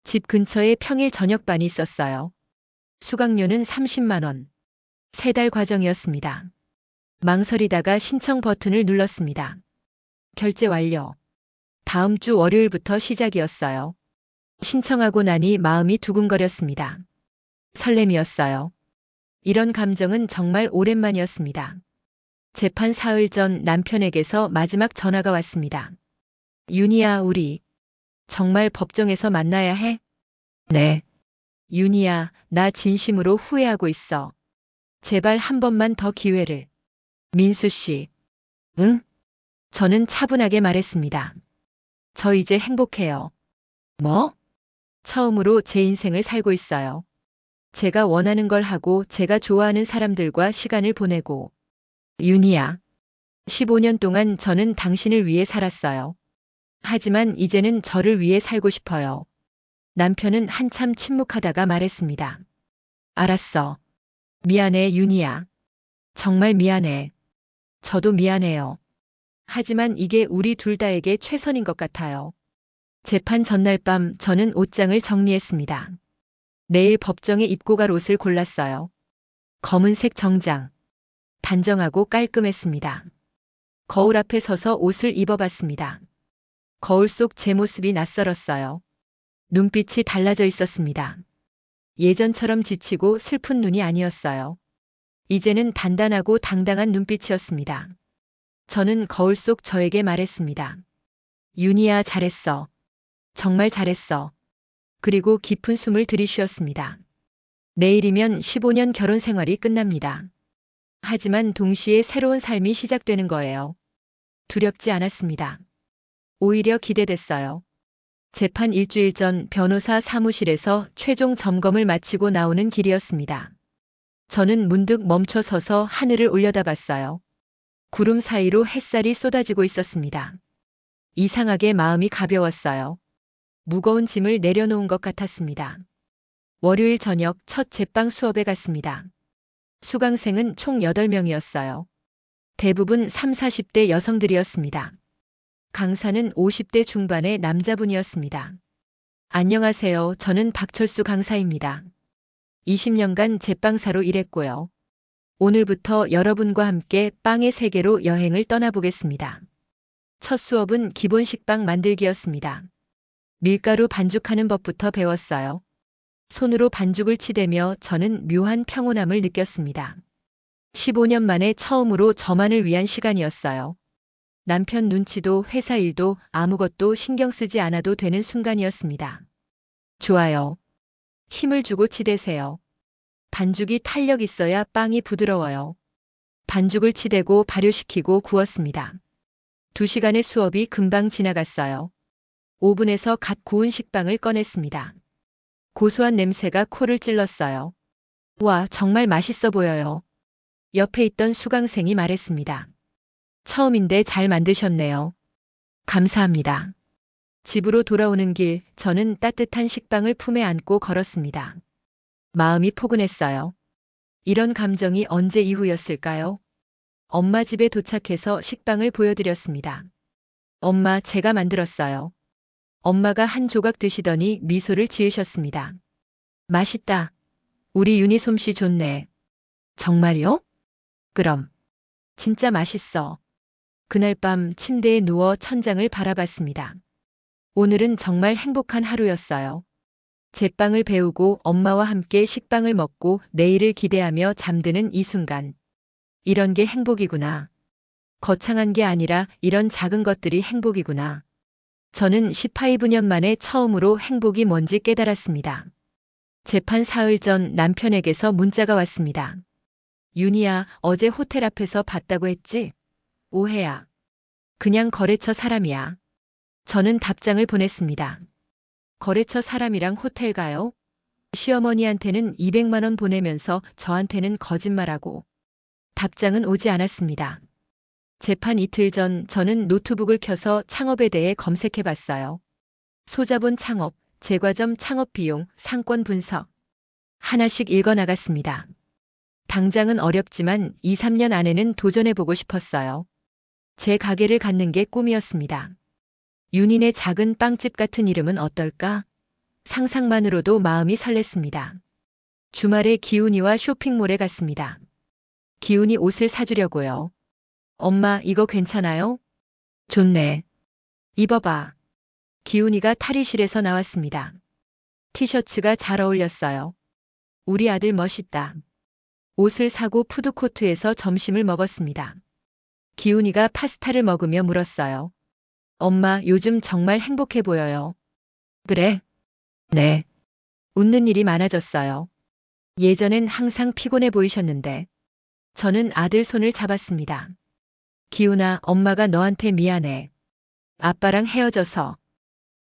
집 근처에 평일 저녁반이 있었어요. 수강료는 30만 원. 3달 과정이었습니다. 망설이다가 신청 버튼을 눌렀습니다. 결제 완료. 다음 주 월요일부터 시작이었어요. 신청하고 나니 마음이 두근거렸습니다. 설렘이었어요. 이런 감정은 정말 오랜만이었습니다. 재판 사흘 전 남편에게서 마지막 전화가 왔습니다. 윤희야, 우리 정말 법정에서 만나야 해? 네. 윤희야, 나 진심으로 후회하고 있어. 제발 한 번만 더 기회를. 민수 씨. 응? 저는 차분하게 말했습니다. 저 이제 행복해요. 뭐? 처음으로 제 인생을 살고 있어요. 제가 원하는 걸 하고 제가 좋아하는 사람들과 시간을 보내고. 윤희야. 15년 동안 저는 당신을 위해 살았어요. 하지만 이제는 저를 위해 살고 싶어요. 남편은 한참 침묵하다가 말했습니다. 알았어. 미안해, 윤희야. 정말 미안해. 저도 미안해요. 하지만 이게 우리 둘 다에게 최선인 것 같아요. 재판 전날 밤 저는 옷장을 정리했습니다. 내일 법정에 입고 갈 옷을 골랐어요. 검은색 정장. 단정하고 깔끔했습니다. 거울 앞에 서서 옷을 입어봤습니다. 거울 속 제 모습이 낯설었어요. 눈빛이 달라져 있었습니다. 예전처럼 지치고 슬픈 눈이 아니었어요. 이제는 단단하고 당당한 눈빛이었습니다. 저는 거울 속 저에게 말했습니다. 윤희야, 잘했어. 정말 잘했어. 그리고 깊은 숨을 들이쉬었습니다. 내일이면 15년 결혼 생활이 끝납니다. 하지만 동시에 새로운 삶이 시작되는 거예요. 두렵지 않았습니다. 오히려 기대됐어요. 재판 일주일 전 변호사 사무실에서 최종 점검을 마치고 나오는 길이었습니다. 저는 문득 멈춰 서서 하늘을 올려다봤어요. 구름 사이로 햇살이 쏟아지고 있었습니다. 이상하게 마음이 가벼웠어요. 무거운 짐을 내려놓은 것 같았습니다. 월요일 저녁 첫 제빵 수업에 갔습니다. 수강생은 총 8명이었어요. 대부분 3, 40대 여성들이었습니다. 강사는 50대 중반의 남자분이었습니다. 안녕하세요. 저는 박철수 강사입니다. 20년간 제빵사로 일했고요. 오늘부터 여러분과 함께 빵의 세계로 여행을 떠나보겠습니다. 첫 수업은 기본 식빵 만들기였습니다. 밀가루 반죽하는 법부터 배웠어요. 손으로 반죽을 치대며 저는 묘한 평온함을 느꼈습니다. 15년 만에 처음으로 저만을 위한 시간이었어요. 남편 눈치도 회사 일도 아무것도 신경 쓰지 않아도 되는 순간이었습니다. 좋아요. 힘을 주고 치대세요. 반죽이 탄력 있어야 빵이 부드러워요. 반죽을 치대고 발효시키고 구웠습니다. 2시간의 수업이 금방 지나갔어요. 오븐에서 갓 구운 식빵을 꺼냈습니다. 고소한 냄새가 코를 찔렀어요. 와, 정말 맛있어 보여요. 옆에 있던 수강생이 말했습니다. 처음인데 잘 만드셨네요. 감사합니다. 집으로 돌아오는 길, 저는 따뜻한 식빵을 품에 안고 걸었습니다. 마음이 포근했어요. 이런 감정이 언제 이후였을까요? 엄마 집에 도착해서 식빵을 보여드렸습니다. 엄마, 제가 만들었어요. 엄마가 한 조각 드시더니 미소를 지으셨습니다. 맛있다. 우리 윤희 솜씨 좋네. 정말요? 그럼. 진짜 맛있어. 그날 밤 침대에 누워 천장을 바라봤습니다. 오늘은 정말 행복한 하루였어요. 제빵을 배우고 엄마와 함께 식빵을 먹고 내일을 기대하며 잠드는 이 순간. 이런 게 행복이구나. 거창한 게 아니라 이런 작은 것들이 행복이구나. 저는 15년 만에 처음으로 행복이 뭔지 깨달았습니다. 재판 사흘 전 남편에게서 문자가 왔습니다. 윤희야, 어제 호텔 앞에서 봤다고 했지? 오해야. 그냥 거래처 사람이야. 저는 답장을 보냈습니다. 거래처 사람이랑 호텔 가요? 시어머니한테는 200만 원 보내면서 저한테는 거짓말하고. 답장은 오지 않았습니다. 재판 이틀 전 저는 노트북을 켜서 창업에 대해 검색해 봤어요. 소자본 창업, 제과점 창업 비용, 상권 분석. 하나씩 읽어 나갔습니다. 당장은 어렵지만 2, 3년 안에는 도전해 보고 싶었어요. 제 가게를 갖는 게 꿈이었습니다. 윤인의 작은 빵집 같은 이름은 어떨까? 상상만으로도 마음이 설렜습니다. 주말에 기훈이와 쇼핑몰에 갔습니다. 기훈이 옷을 사주려고요. 엄마, 이거 괜찮아요? 좋네. 입어봐. 기훈이가 탈의실에서 나왔습니다. 티셔츠가 잘 어울렸어요. 우리 아들 멋있다. 옷을 사고 푸드코트에서 점심을 먹었습니다. 기훈이가 파스타를 먹으며 물었어요. 엄마, 요즘 정말 행복해 보여요. 그래? 네. 웃는 일이 많아졌어요. 예전엔 항상 피곤해 보이셨는데. 저는 아들 손을 잡았습니다. 기훈아, 엄마가 너한테 미안해. 아빠랑 헤어져서.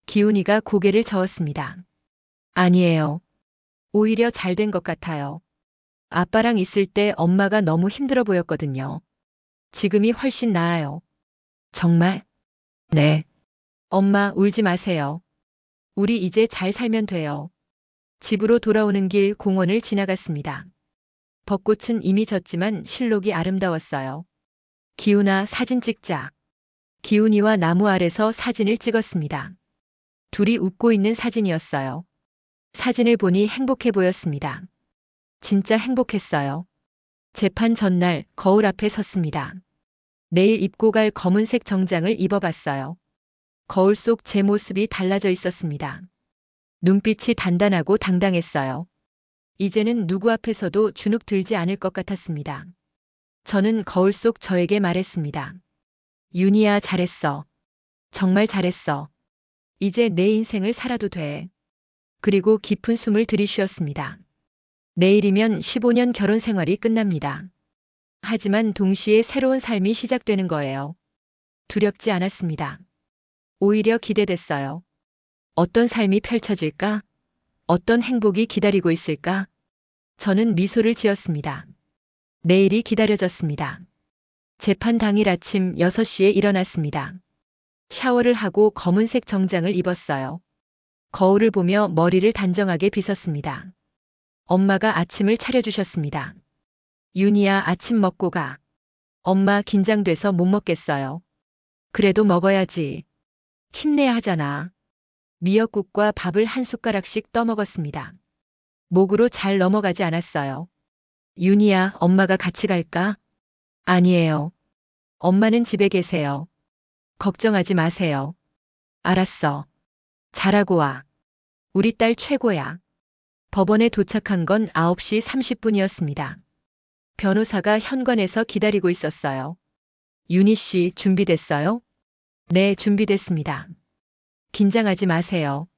기훈이가 고개를 저었습니다. 아니에요. 오히려 잘 된 것 같아요. 아빠랑 있을 때 엄마가 너무 힘들어 보였거든요. 지금이 훨씬 나아요. 정말? 네. 엄마, 울지 마세요. 우리 이제 잘 살면 돼요. 집으로 돌아오는 길 공원을 지나갔습니다. 벚꽃은 이미 졌지만 실록이 아름다웠어요. 기훈아, 사진 찍자. 기훈이와 나무 아래서 사진을 찍었습니다. 둘이 웃고 있는 사진이었어요. 사진을 보니 행복해 보였습니다. 진짜 행복했어요. 재판 전날 거울 앞에 섰습니다. 내일 입고 갈 검은색 정장을 입어봤어요. 거울 속 제 모습이 달라져 있었습니다. 눈빛이 단단하고 당당했어요. 이제는 누구 앞에서도 주눅 들지 않을 것 같았습니다. 저는 거울 속 저에게 말했습니다. 윤희야, 잘했어. 정말 잘했어. 이제 내 인생을 살아도 돼. 그리고 깊은 숨을 들이쉬었습니다. 내일이면 15년 결혼 생활이 끝납니다. 하지만 동시에 새로운 삶이 시작되는 거예요. 두렵지 않았습니다. 오히려 기대됐어요. 어떤 삶이 펼쳐질까? 어떤 행복이 기다리고 있을까? 저는 미소를 지었습니다. 내일이 기다려졌습니다. 재판 당일 아침 6시에 일어났습니다. 샤워를 하고 검은색 정장을 입었어요. 거울을 보며 머리를 단정하게 빗었습니다. 엄마가 아침을 차려주셨습니다. 윤희야, 아침 먹고 가. 엄마 긴장돼서 못 먹겠어요. 그래도 먹어야지. 힘내야 하잖아. 미역국과 밥을 한 숟가락씩 떠먹었습니다. 목으로 잘 넘어가지 않았어요. 윤희야, 엄마가 같이 갈까? 아니에요. 엄마는 집에 계세요. 걱정하지 마세요. 알았어. 잘하고 와. 우리 딸 최고야. 법원에 도착한 건 9시 30분이었습니다. 변호사가 현관에서 기다리고 있었어요. 윤희 씨, 준비됐어요? 네, 준비됐습니다. 긴장하지 마세요.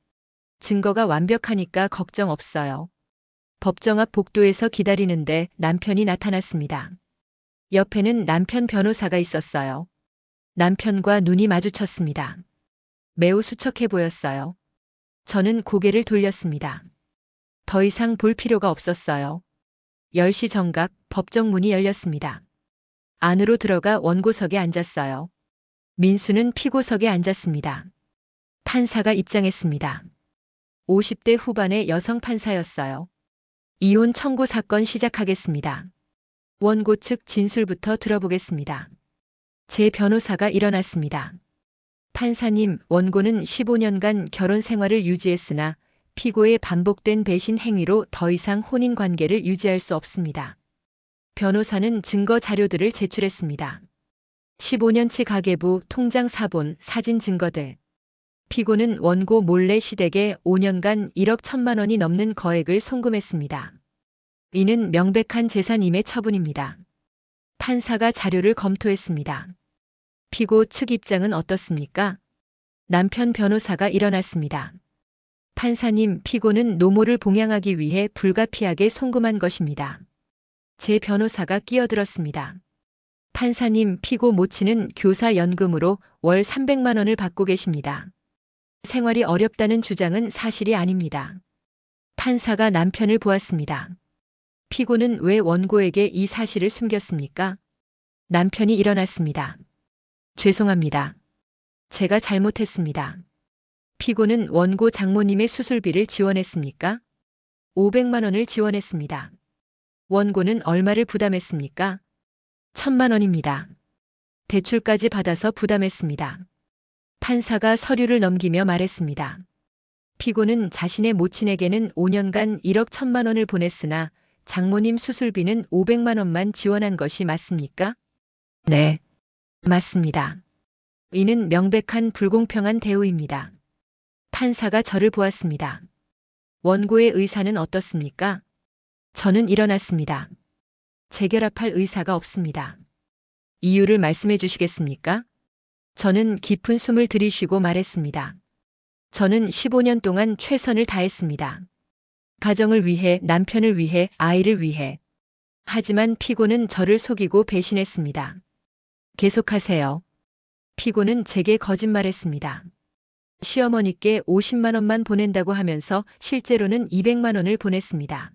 증거가 완벽하니까 걱정 없어요. 법정 앞 복도에서 기다리는데 남편이 나타났습니다. 옆에는 남편 변호사가 있었어요. 남편과 눈이 마주쳤습니다. 매우 수척해 보였어요. 저는 고개를 돌렸습니다. 더 이상 볼 필요가 없었어요. 10시 정각 법정 문이 열렸습니다. 안으로 들어가 원고석에 앉았어요. 민수는 피고석에 앉았습니다. 판사가 입장했습니다. 50대 후반의 여성 판사였어요. 이혼 청구 사건 시작하겠습니다. 원고 측 진술부터 들어보겠습니다. 제 변호사가 일어났습니다. 판사님, 원고는 15년간 결혼 생활을 유지했으나 피고의 반복된 배신 행위로 더 이상 혼인 관계를 유지할 수 없습니다. 변호사는 증거 자료들을 제출했습니다. 15년치 가계부, 통장 사본, 사진 증거들. 피고는 원고 몰래 시댁에 5년간 1억 1천만 원이 넘는 거액을 송금했습니다. 이는 명백한 재산임의 처분입니다. 판사가 자료를 검토했습니다. 피고 측 입장은 어떻습니까? 남편 변호사가 일어났습니다. 판사님, 피고는 노모를 봉양하기 위해 불가피하게 송금한 것입니다. 제 변호사가 끼어들었습니다. 판사님, 피고 모친은 교사 연금으로 월 300만 원을 받고 계십니다. 생활이 어렵다는 주장은 사실이 아닙니다. 판사가 남편을 보았습니다. 피고는 왜 원고에게 이 사실을 숨겼습니까? 남편이 일어났습니다. 죄송합니다. 제가 잘못했습니다. 피고는 원고 장모님의 수술비를 지원했습니까? 500만 원을 지원했습니다. 원고는 얼마를 부담했습니까? 1,000만 원입니다. 대출까지 받아서 부담했습니다. 판사가 서류를 넘기며 말했습니다. 피고는 자신의 모친에게는 5년간 1억 1천만 원을 보냈으나 장모님 수술비는 500만 원만 지원한 것이 맞습니까? 네, 맞습니다. 이는 명백한 불공평한 대우입니다. 판사가 저를 보았습니다. 원고의 의사는 어떻습니까? 저는 일어났습니다. 재결합할 의사가 없습니다. 이유를 말씀해 주시겠습니까? 저는 깊은 숨을 들이쉬고 말했습니다. 저는 15년 동안 최선을 다했습니다. 가정을 위해, 남편을 위해, 아이를 위해. 하지만 피고는 저를 속이고 배신했습니다. 계속하세요. 피고는 제게 거짓말했습니다. 시어머니께 50만 원만 보낸다고 하면서 실제로는 200만 원을 보냈습니다.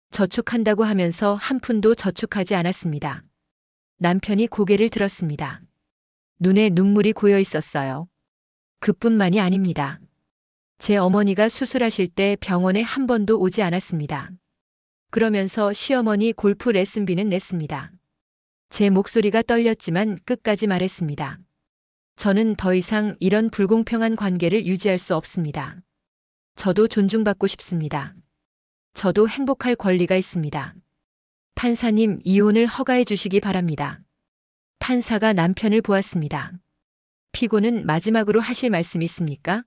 저축한다고 하면서 한 푼도 저축하지 않았습니다. 남편이 고개를 들었습니다. 눈에 눈물이 고여 있었어요. 그뿐만이 아닙니다. 제 어머니가 수술하실 때 병원에 한 번도 오지 않았습니다. 그러면서 시어머니 골프 레슨비는 냈습니다. 제 목소리가 떨렸지만 끝까지 말했습니다. 저는 더 이상 이런 불공평한 관계를 유지할 수 없습니다. 저도 존중받고 싶습니다. 저도 행복할 권리가 있습니다. 판사님, 이혼을 허가해 주시기 바랍니다. 판사가 남편을 보았습니다. 피고는 마지막으로 하실 말씀 있습니까?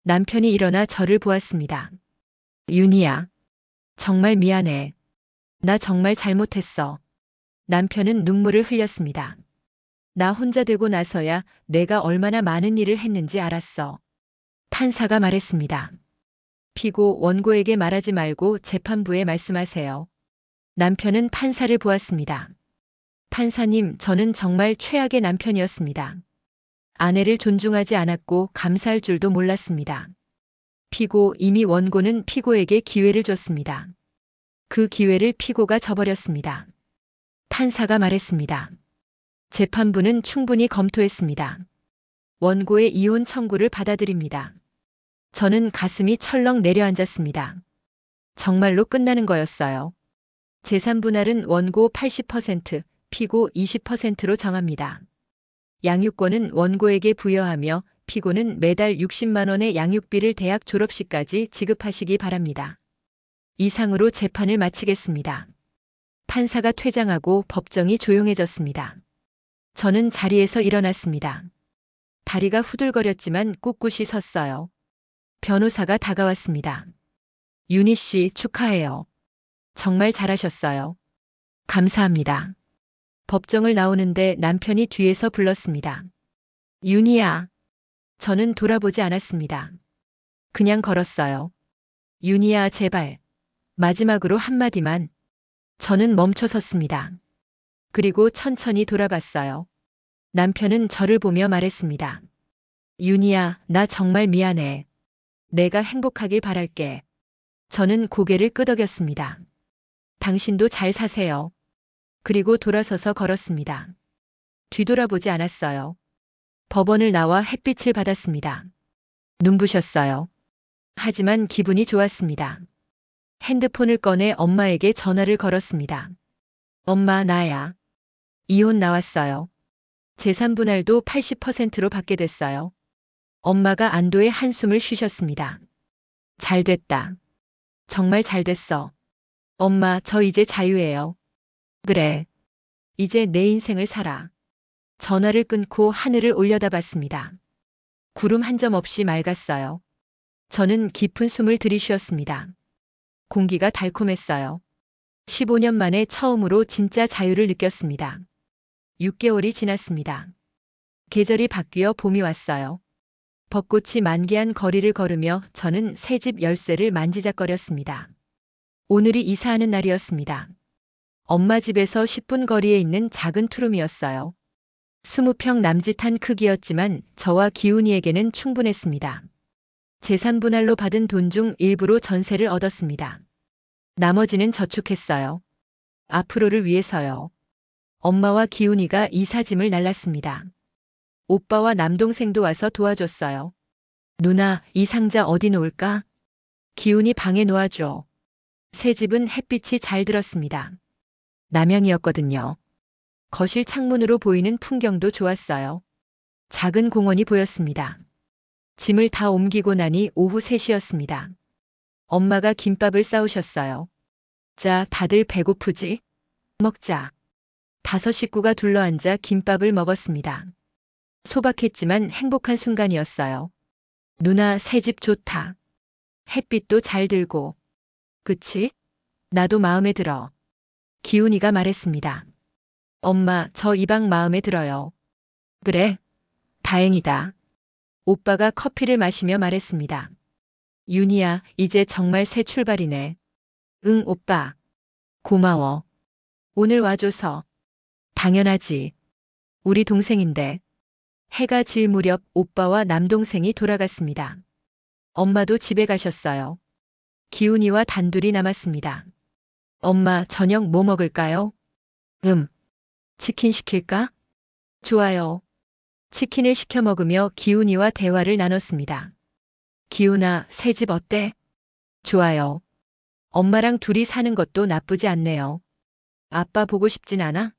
남편이 일어나 저를 보았습니다. 윤희야, 정말 미안해. 나 정말 잘못했어. 남편은 눈물을 흘렸습니다. 나 혼자 되고 나서야 내가 얼마나 많은 일을 했는지 알았어. 판사가 말했습니다. 피고 원고에게 말하지 말고 재판부에 말씀하세요. 남편은 판사를 보았습니다. 판사님, 저는 정말 최악의 남편이었습니다. 아내를 존중하지 않았고 감사할 줄도 몰랐습니다. 피고, 이미 원고는 피고에게 기회를 줬습니다. 그 기회를 피고가 저버렸습니다. 판사가 말했습니다. 재판부는 충분히 검토했습니다. 원고의 이혼 청구를 받아들입니다. 저는 가슴이 철렁 내려앉았습니다. 정말로 끝나는 거였어요. 재산 분할은 원고 80%, 피고 20%로 정합니다. 양육권은 원고에게 부여하며 피고는 매달 60만 원의 양육비를 대학 졸업시까지 지급하시기 바랍니다. 이상으로 재판을 마치겠습니다. 판사가 퇴장하고 법정이 조용해졌습니다. 저는 자리에서 일어났습니다. 다리가 후들거렸지만 꿋꿋이 섰어요. 변호사가 다가왔습니다. 윤희 씨 축하해요. 정말 잘하셨어요. 감사합니다. 법정을 나오는데 남편이 뒤에서 불렀습니다. 윤희야. 저는 돌아보지 않았습니다. 그냥 걸었어요. 윤희야 제발. 마지막으로 한마디만. 저는 멈춰 섰습니다. 그리고 천천히 돌아봤어요. 남편은 저를 보며 말했습니다. 윤희야, 나 정말 미안해. 내가 행복하길 바랄게. 저는 고개를 끄덕였습니다. 당신도 잘 사세요. 그리고 돌아서서 걸었습니다. 뒤돌아보지 않았어요. 법원을 나와 햇빛을 받았습니다. 눈부셨어요. 하지만 기분이 좋았습니다. 핸드폰을 꺼내 엄마에게 전화를 걸었습니다. 엄마, 나야. 이혼 나왔어요. 재산 분할도 80%로 받게 됐어요. 엄마가 안도의 한숨을 쉬셨습니다. 잘 됐다. 정말 잘 됐어. 엄마, 저 이제 자유예요. 그래. 이제 내 인생을 살아. 전화를 끊고 하늘을 올려다봤습니다. 구름 한 점 없이 맑았어요. 저는 깊은 숨을 들이쉬었습니다. 공기가 달콤했어요. 15년 만에 처음으로 진짜 자유를 느꼈습니다. 6개월이 지났습니다. 계절이 바뀌어 봄이 왔어요. 벚꽃이 만개한 거리를 걸으며 저는 새집 열쇠를 만지작거렸습니다. 오늘이 이사하는 날이었습니다. 엄마 집에서 10분 거리에 있는 작은 투룸이었어요. 20평 남짓한 크기였지만 저와 기훈이에게는 충분했습니다. 재산 분할로 받은 돈 중 일부로 전세를 얻었습니다. 나머지는 저축했어요. 앞으로를 위해서요. 엄마와 기훈이가 이사짐을 날랐습니다. 오빠와 남동생도 와서 도와줬어요. 누나, 이 상자 어디 놓을까? 기훈이 방에 놓아줘. 새 집은 햇빛이 잘 들었습니다. 남양이었거든요. 거실 창문으로 보이는 풍경도 좋았어요. 작은 공원이 보였습니다. 짐을 다 옮기고 나니 오후 3시였습니다. 엄마가 김밥을 싸우셨어요. 자, 다들 배고프지? 먹자. 5 식구가 둘러앉아 김밥을 먹었습니다. 소박했지만 행복한 순간이었어요. 누나, 새 집 좋다. 햇빛도 잘 들고. 그치? 나도 마음에 들어. 기훈이가 말했습니다. 엄마, 저 이 방 마음에 들어요. 그래? 다행이다. 오빠가 커피를 마시며 말했습니다. 윤희야, 이제 정말 새 출발이네. 응, 오빠. 고마워. 오늘 와줘서. 당연하지. 우리 동생인데. 해가 질 무렵 오빠와 남동생이 돌아갔습니다. 엄마도 집에 가셨어요. 기훈이와 단둘이 남았습니다. 엄마, 저녁 뭐 먹을까요? 치킨 시킬까? 좋아요. 치킨을 시켜 먹으며 기훈이와 대화를 나눴습니다. 기훈아, 새 집 어때? 좋아요. 엄마랑 둘이 사는 것도 나쁘지 않네요. 아빠 보고 싶진 않아?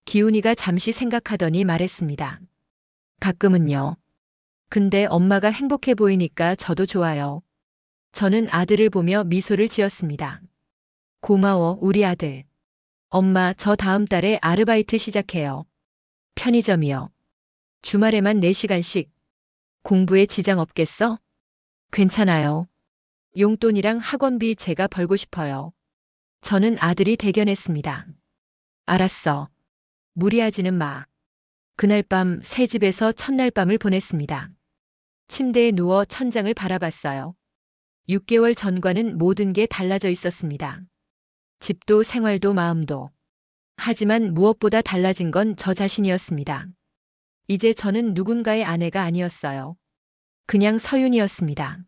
기훈이가 잠시 생각하더니 말했습니다. 가끔은요. 근데 엄마가 행복해 보이니까 저도 좋아요. 저는 아들을 보며 미소를 지었습니다. 고마워, 우리 아들. 엄마, 저 다음 달에 아르바이트 시작해요. 편의점이요. 주말에만 4시간씩. 공부에 지장 없겠어? 괜찮아요. 용돈이랑 학원비 제가 벌고 싶어요. 저는 아들이 대견했습니다. 알았어. 무리하지는 마. 그날 밤 새 집에서 첫날 밤을 보냈습니다. 침대에 누워 천장을 바라봤어요. 6개월 전과는 모든 게 달라져 있었습니다. 집도 생활도 마음도. 하지만 무엇보다 달라진 건 저 자신이었습니다. 이제 저는 누군가의 아내가 아니었어요. 그냥 서윤이었습니다.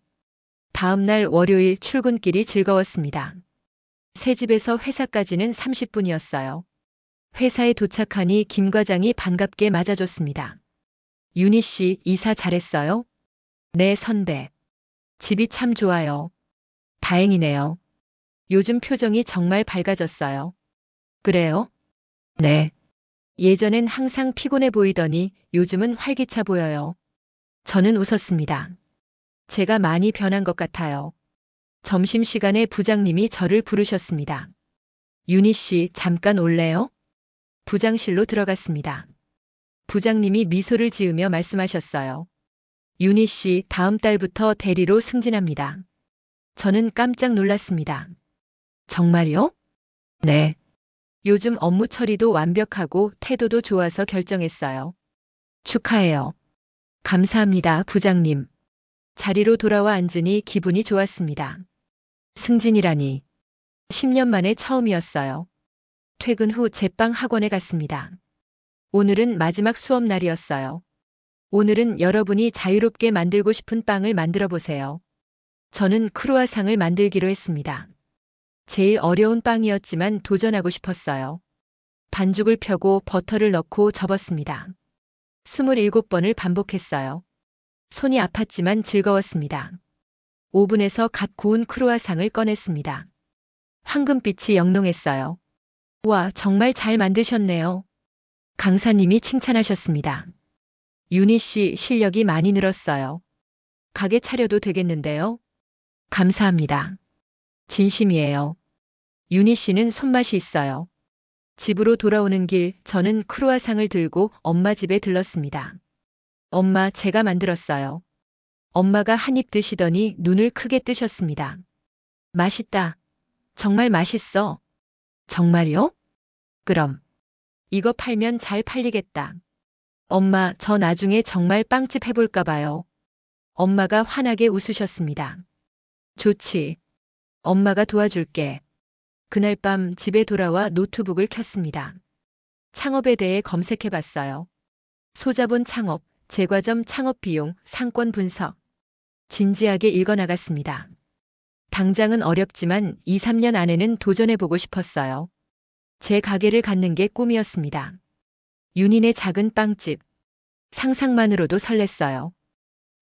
다음 날 월요일 출근길이 즐거웠습니다. 새 집에서 회사까지는 30분이었어요. 회사에 도착하니 김 과장이 반갑게 맞아줬습니다. 윤희 씨, 이사 잘했어요? 네, 선배. 집이 참 좋아요. 다행이네요. 요즘 표정이 정말 밝아졌어요. 그래요? 네. 예전엔 항상 피곤해 보이더니 요즘은 활기차 보여요. 저는 웃었습니다. 제가 많이 변한 것 같아요. 점심시간에 부장님이 저를 부르셨습니다. 윤희 씨, 잠깐 올래요? 부장실로 들어갔습니다. 부장님이 미소를 지으며 말씀하셨어요. 윤희 씨, 다음 달부터 대리로 승진합니다. 저는 깜짝 놀랐습니다. 정말요? 네. 요즘 업무 처리도 완벽하고 태도도 좋아서 결정했어요. 축하해요. 감사합니다, 부장님. 자리로 돌아와 앉으니 기분이 좋았습니다. 승진이라니. 10년 만에 처음이었어요. 퇴근 후 제빵 학원에 갔습니다. 오늘은 마지막 수업 날이었어요. 오늘은 여러분이 자유롭게 만들고 싶은 빵을 만들어 보세요. 저는 크루아상을 만들기로 했습니다. 제일 어려운 빵이었지만 도전하고 싶었어요. 반죽을 펴고 버터를 넣고 접었습니다. 27번을 반복했어요. 손이 아팠지만 즐거웠습니다. 오븐에서 갓 구운 크루아상을 꺼냈습니다. 황금빛이 영롱했어요. 와, 정말 잘 만드셨네요. 강사님이 칭찬하셨습니다. 윤희 씨, 실력이 많이 늘었어요. 가게 차려도 되겠는데요? 감사합니다. 진심이에요. 윤희 씨는 손맛이 있어요. 집으로 돌아오는 길, 저는 크루아상을 들고 엄마 집에 들렀습니다. 엄마, 제가 만들었어요. 엄마가 한 입 드시더니 눈을 크게 뜨셨습니다. 맛있다. 정말 맛있어. 정말요? 그럼. 이거 팔면 잘 팔리겠다. 엄마, 저 나중에 정말 빵집 해볼까 봐요. 엄마가 환하게 웃으셨습니다. 좋지. 엄마가 도와줄게. 그날 밤 집에 돌아와 노트북을 켰습니다. 창업에 대해 검색해 봤어요. 소자본 창업, 제과점 창업 비용, 상권 분석. 진지하게 읽어 나갔습니다. 당장은 어렵지만 2, 3년 안에는 도전해 보고 싶었어요. 제 가게를 갖는 게 꿈이었습니다. 윤인의 작은 빵집. 상상만으로도 설렜어요.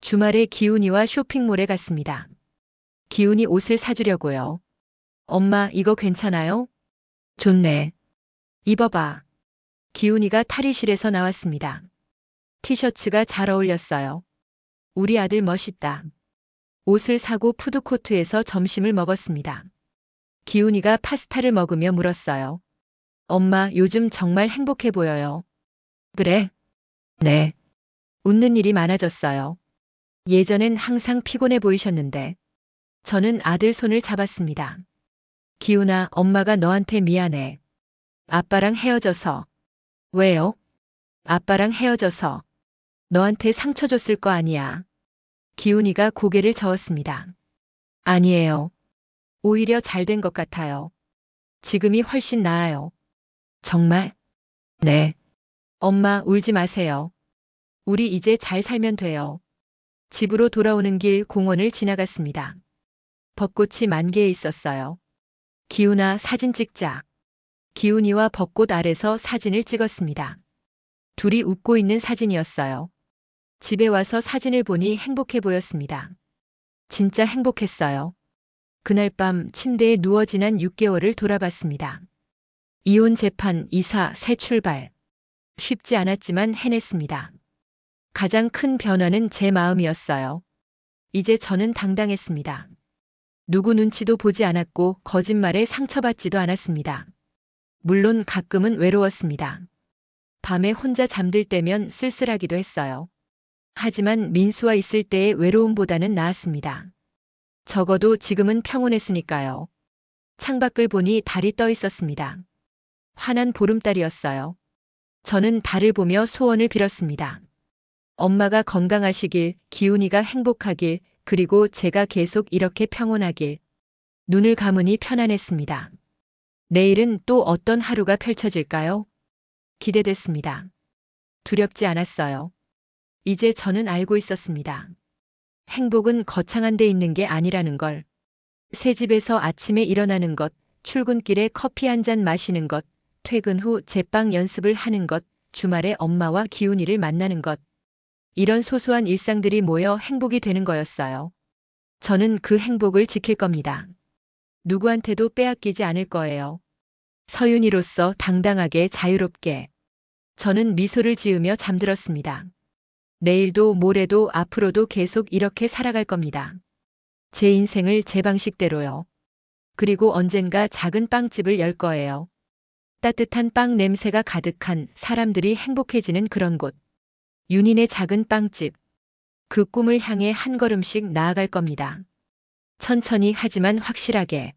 주말에 기훈이와 쇼핑몰에 갔습니다. 기훈이 옷을 사주려고요. 엄마, 이거 괜찮아요? 좋네. 입어봐. 기훈이가 탈의실에서 나왔습니다. 티셔츠가 잘 어울렸어요. 우리 아들 멋있다. 옷을 사고 푸드코트에서 점심을 먹었습니다. 기훈이가 파스타를 먹으며 물었어요. 엄마, 요즘 정말 행복해 보여요. 그래? 네. 웃는 일이 많아졌어요. 예전엔 항상 피곤해 보이셨는데. 저는 아들 손을 잡았습니다. 기훈아, 엄마가 너한테 미안해. 아빠랑 헤어져서. 왜요? 아빠랑 헤어져서. 너한테 상처 줬을 거 아니야. 기훈이가 고개를 저었습니다. 아니에요. 오히려 잘 된 것 같아요. 지금이 훨씬 나아요. 정말? 네. 엄마, 울지 마세요. 우리 이제 잘 살면 돼요. 집으로 돌아오는 길 공원을 지나갔습니다. 벚꽃이 만개에 있었어요. 기훈아, 사진 찍자. 기훈이와 벚꽃 아래서 사진을 찍었습니다. 둘이 웃고 있는 사진이었어요. 집에 와서 사진을 보니 행복해 보였습니다. 진짜 행복했어요. 그날 밤 침대에 누워 지난 6개월을 돌아봤습니다. 이혼 재판, 이사, 새 출발. 쉽지 않았지만 해냈습니다. 가장 큰 변화는 제 마음이었어요. 이제 저는 당당했습니다. 누구 눈치도 보지 않았고 거짓말에 상처받지도 않았습니다. 물론 가끔은 외로웠습니다. 밤에 혼자 잠들 때면 쓸쓸하기도 했어요. 하지만 민수와 있을 때의 외로움보다는 나았습니다. 적어도 지금은 평온했으니까요. 창밖을 보니 달이 떠 있었습니다. 환한 보름달이었어요. 저는 달을 보며 소원을 빌었습니다. 엄마가 건강하시길, 기훈이가 행복하길, 그리고 제가 계속 이렇게 평온하길. 눈을 감으니 편안했습니다. 내일은 또 어떤 하루가 펼쳐질까요? 기대됐습니다. 두렵지 않았어요. 이제 저는 알고 있었습니다. 행복은 거창한 데 있는 게 아니라는 걸. 새 집에서 아침에 일어나는 것, 출근길에 커피 한 잔 마시는 것, 퇴근 후 제빵 연습을 하는 것, 주말에 엄마와 기훈이를 만나는 것. 이런 소소한 일상들이 모여 행복이 되는 거였어요. 저는 그 행복을 지킬 겁니다. 누구한테도 빼앗기지 않을 거예요. 서윤이로서 당당하게 자유롭게. 저는 미소를 지으며 잠들었습니다. 내일도 모레도 앞으로도 계속 이렇게 살아갈 겁니다. 제 인생을 제 방식대로요. 그리고 언젠가 작은 빵집을 열 거예요. 따뜻한 빵 냄새가 가득한 사람들이 행복해지는 그런 곳. 윤인의 작은 빵집. 그 꿈을 향해 한 걸음씩 나아갈 겁니다. 천천히 하지만 확실하게.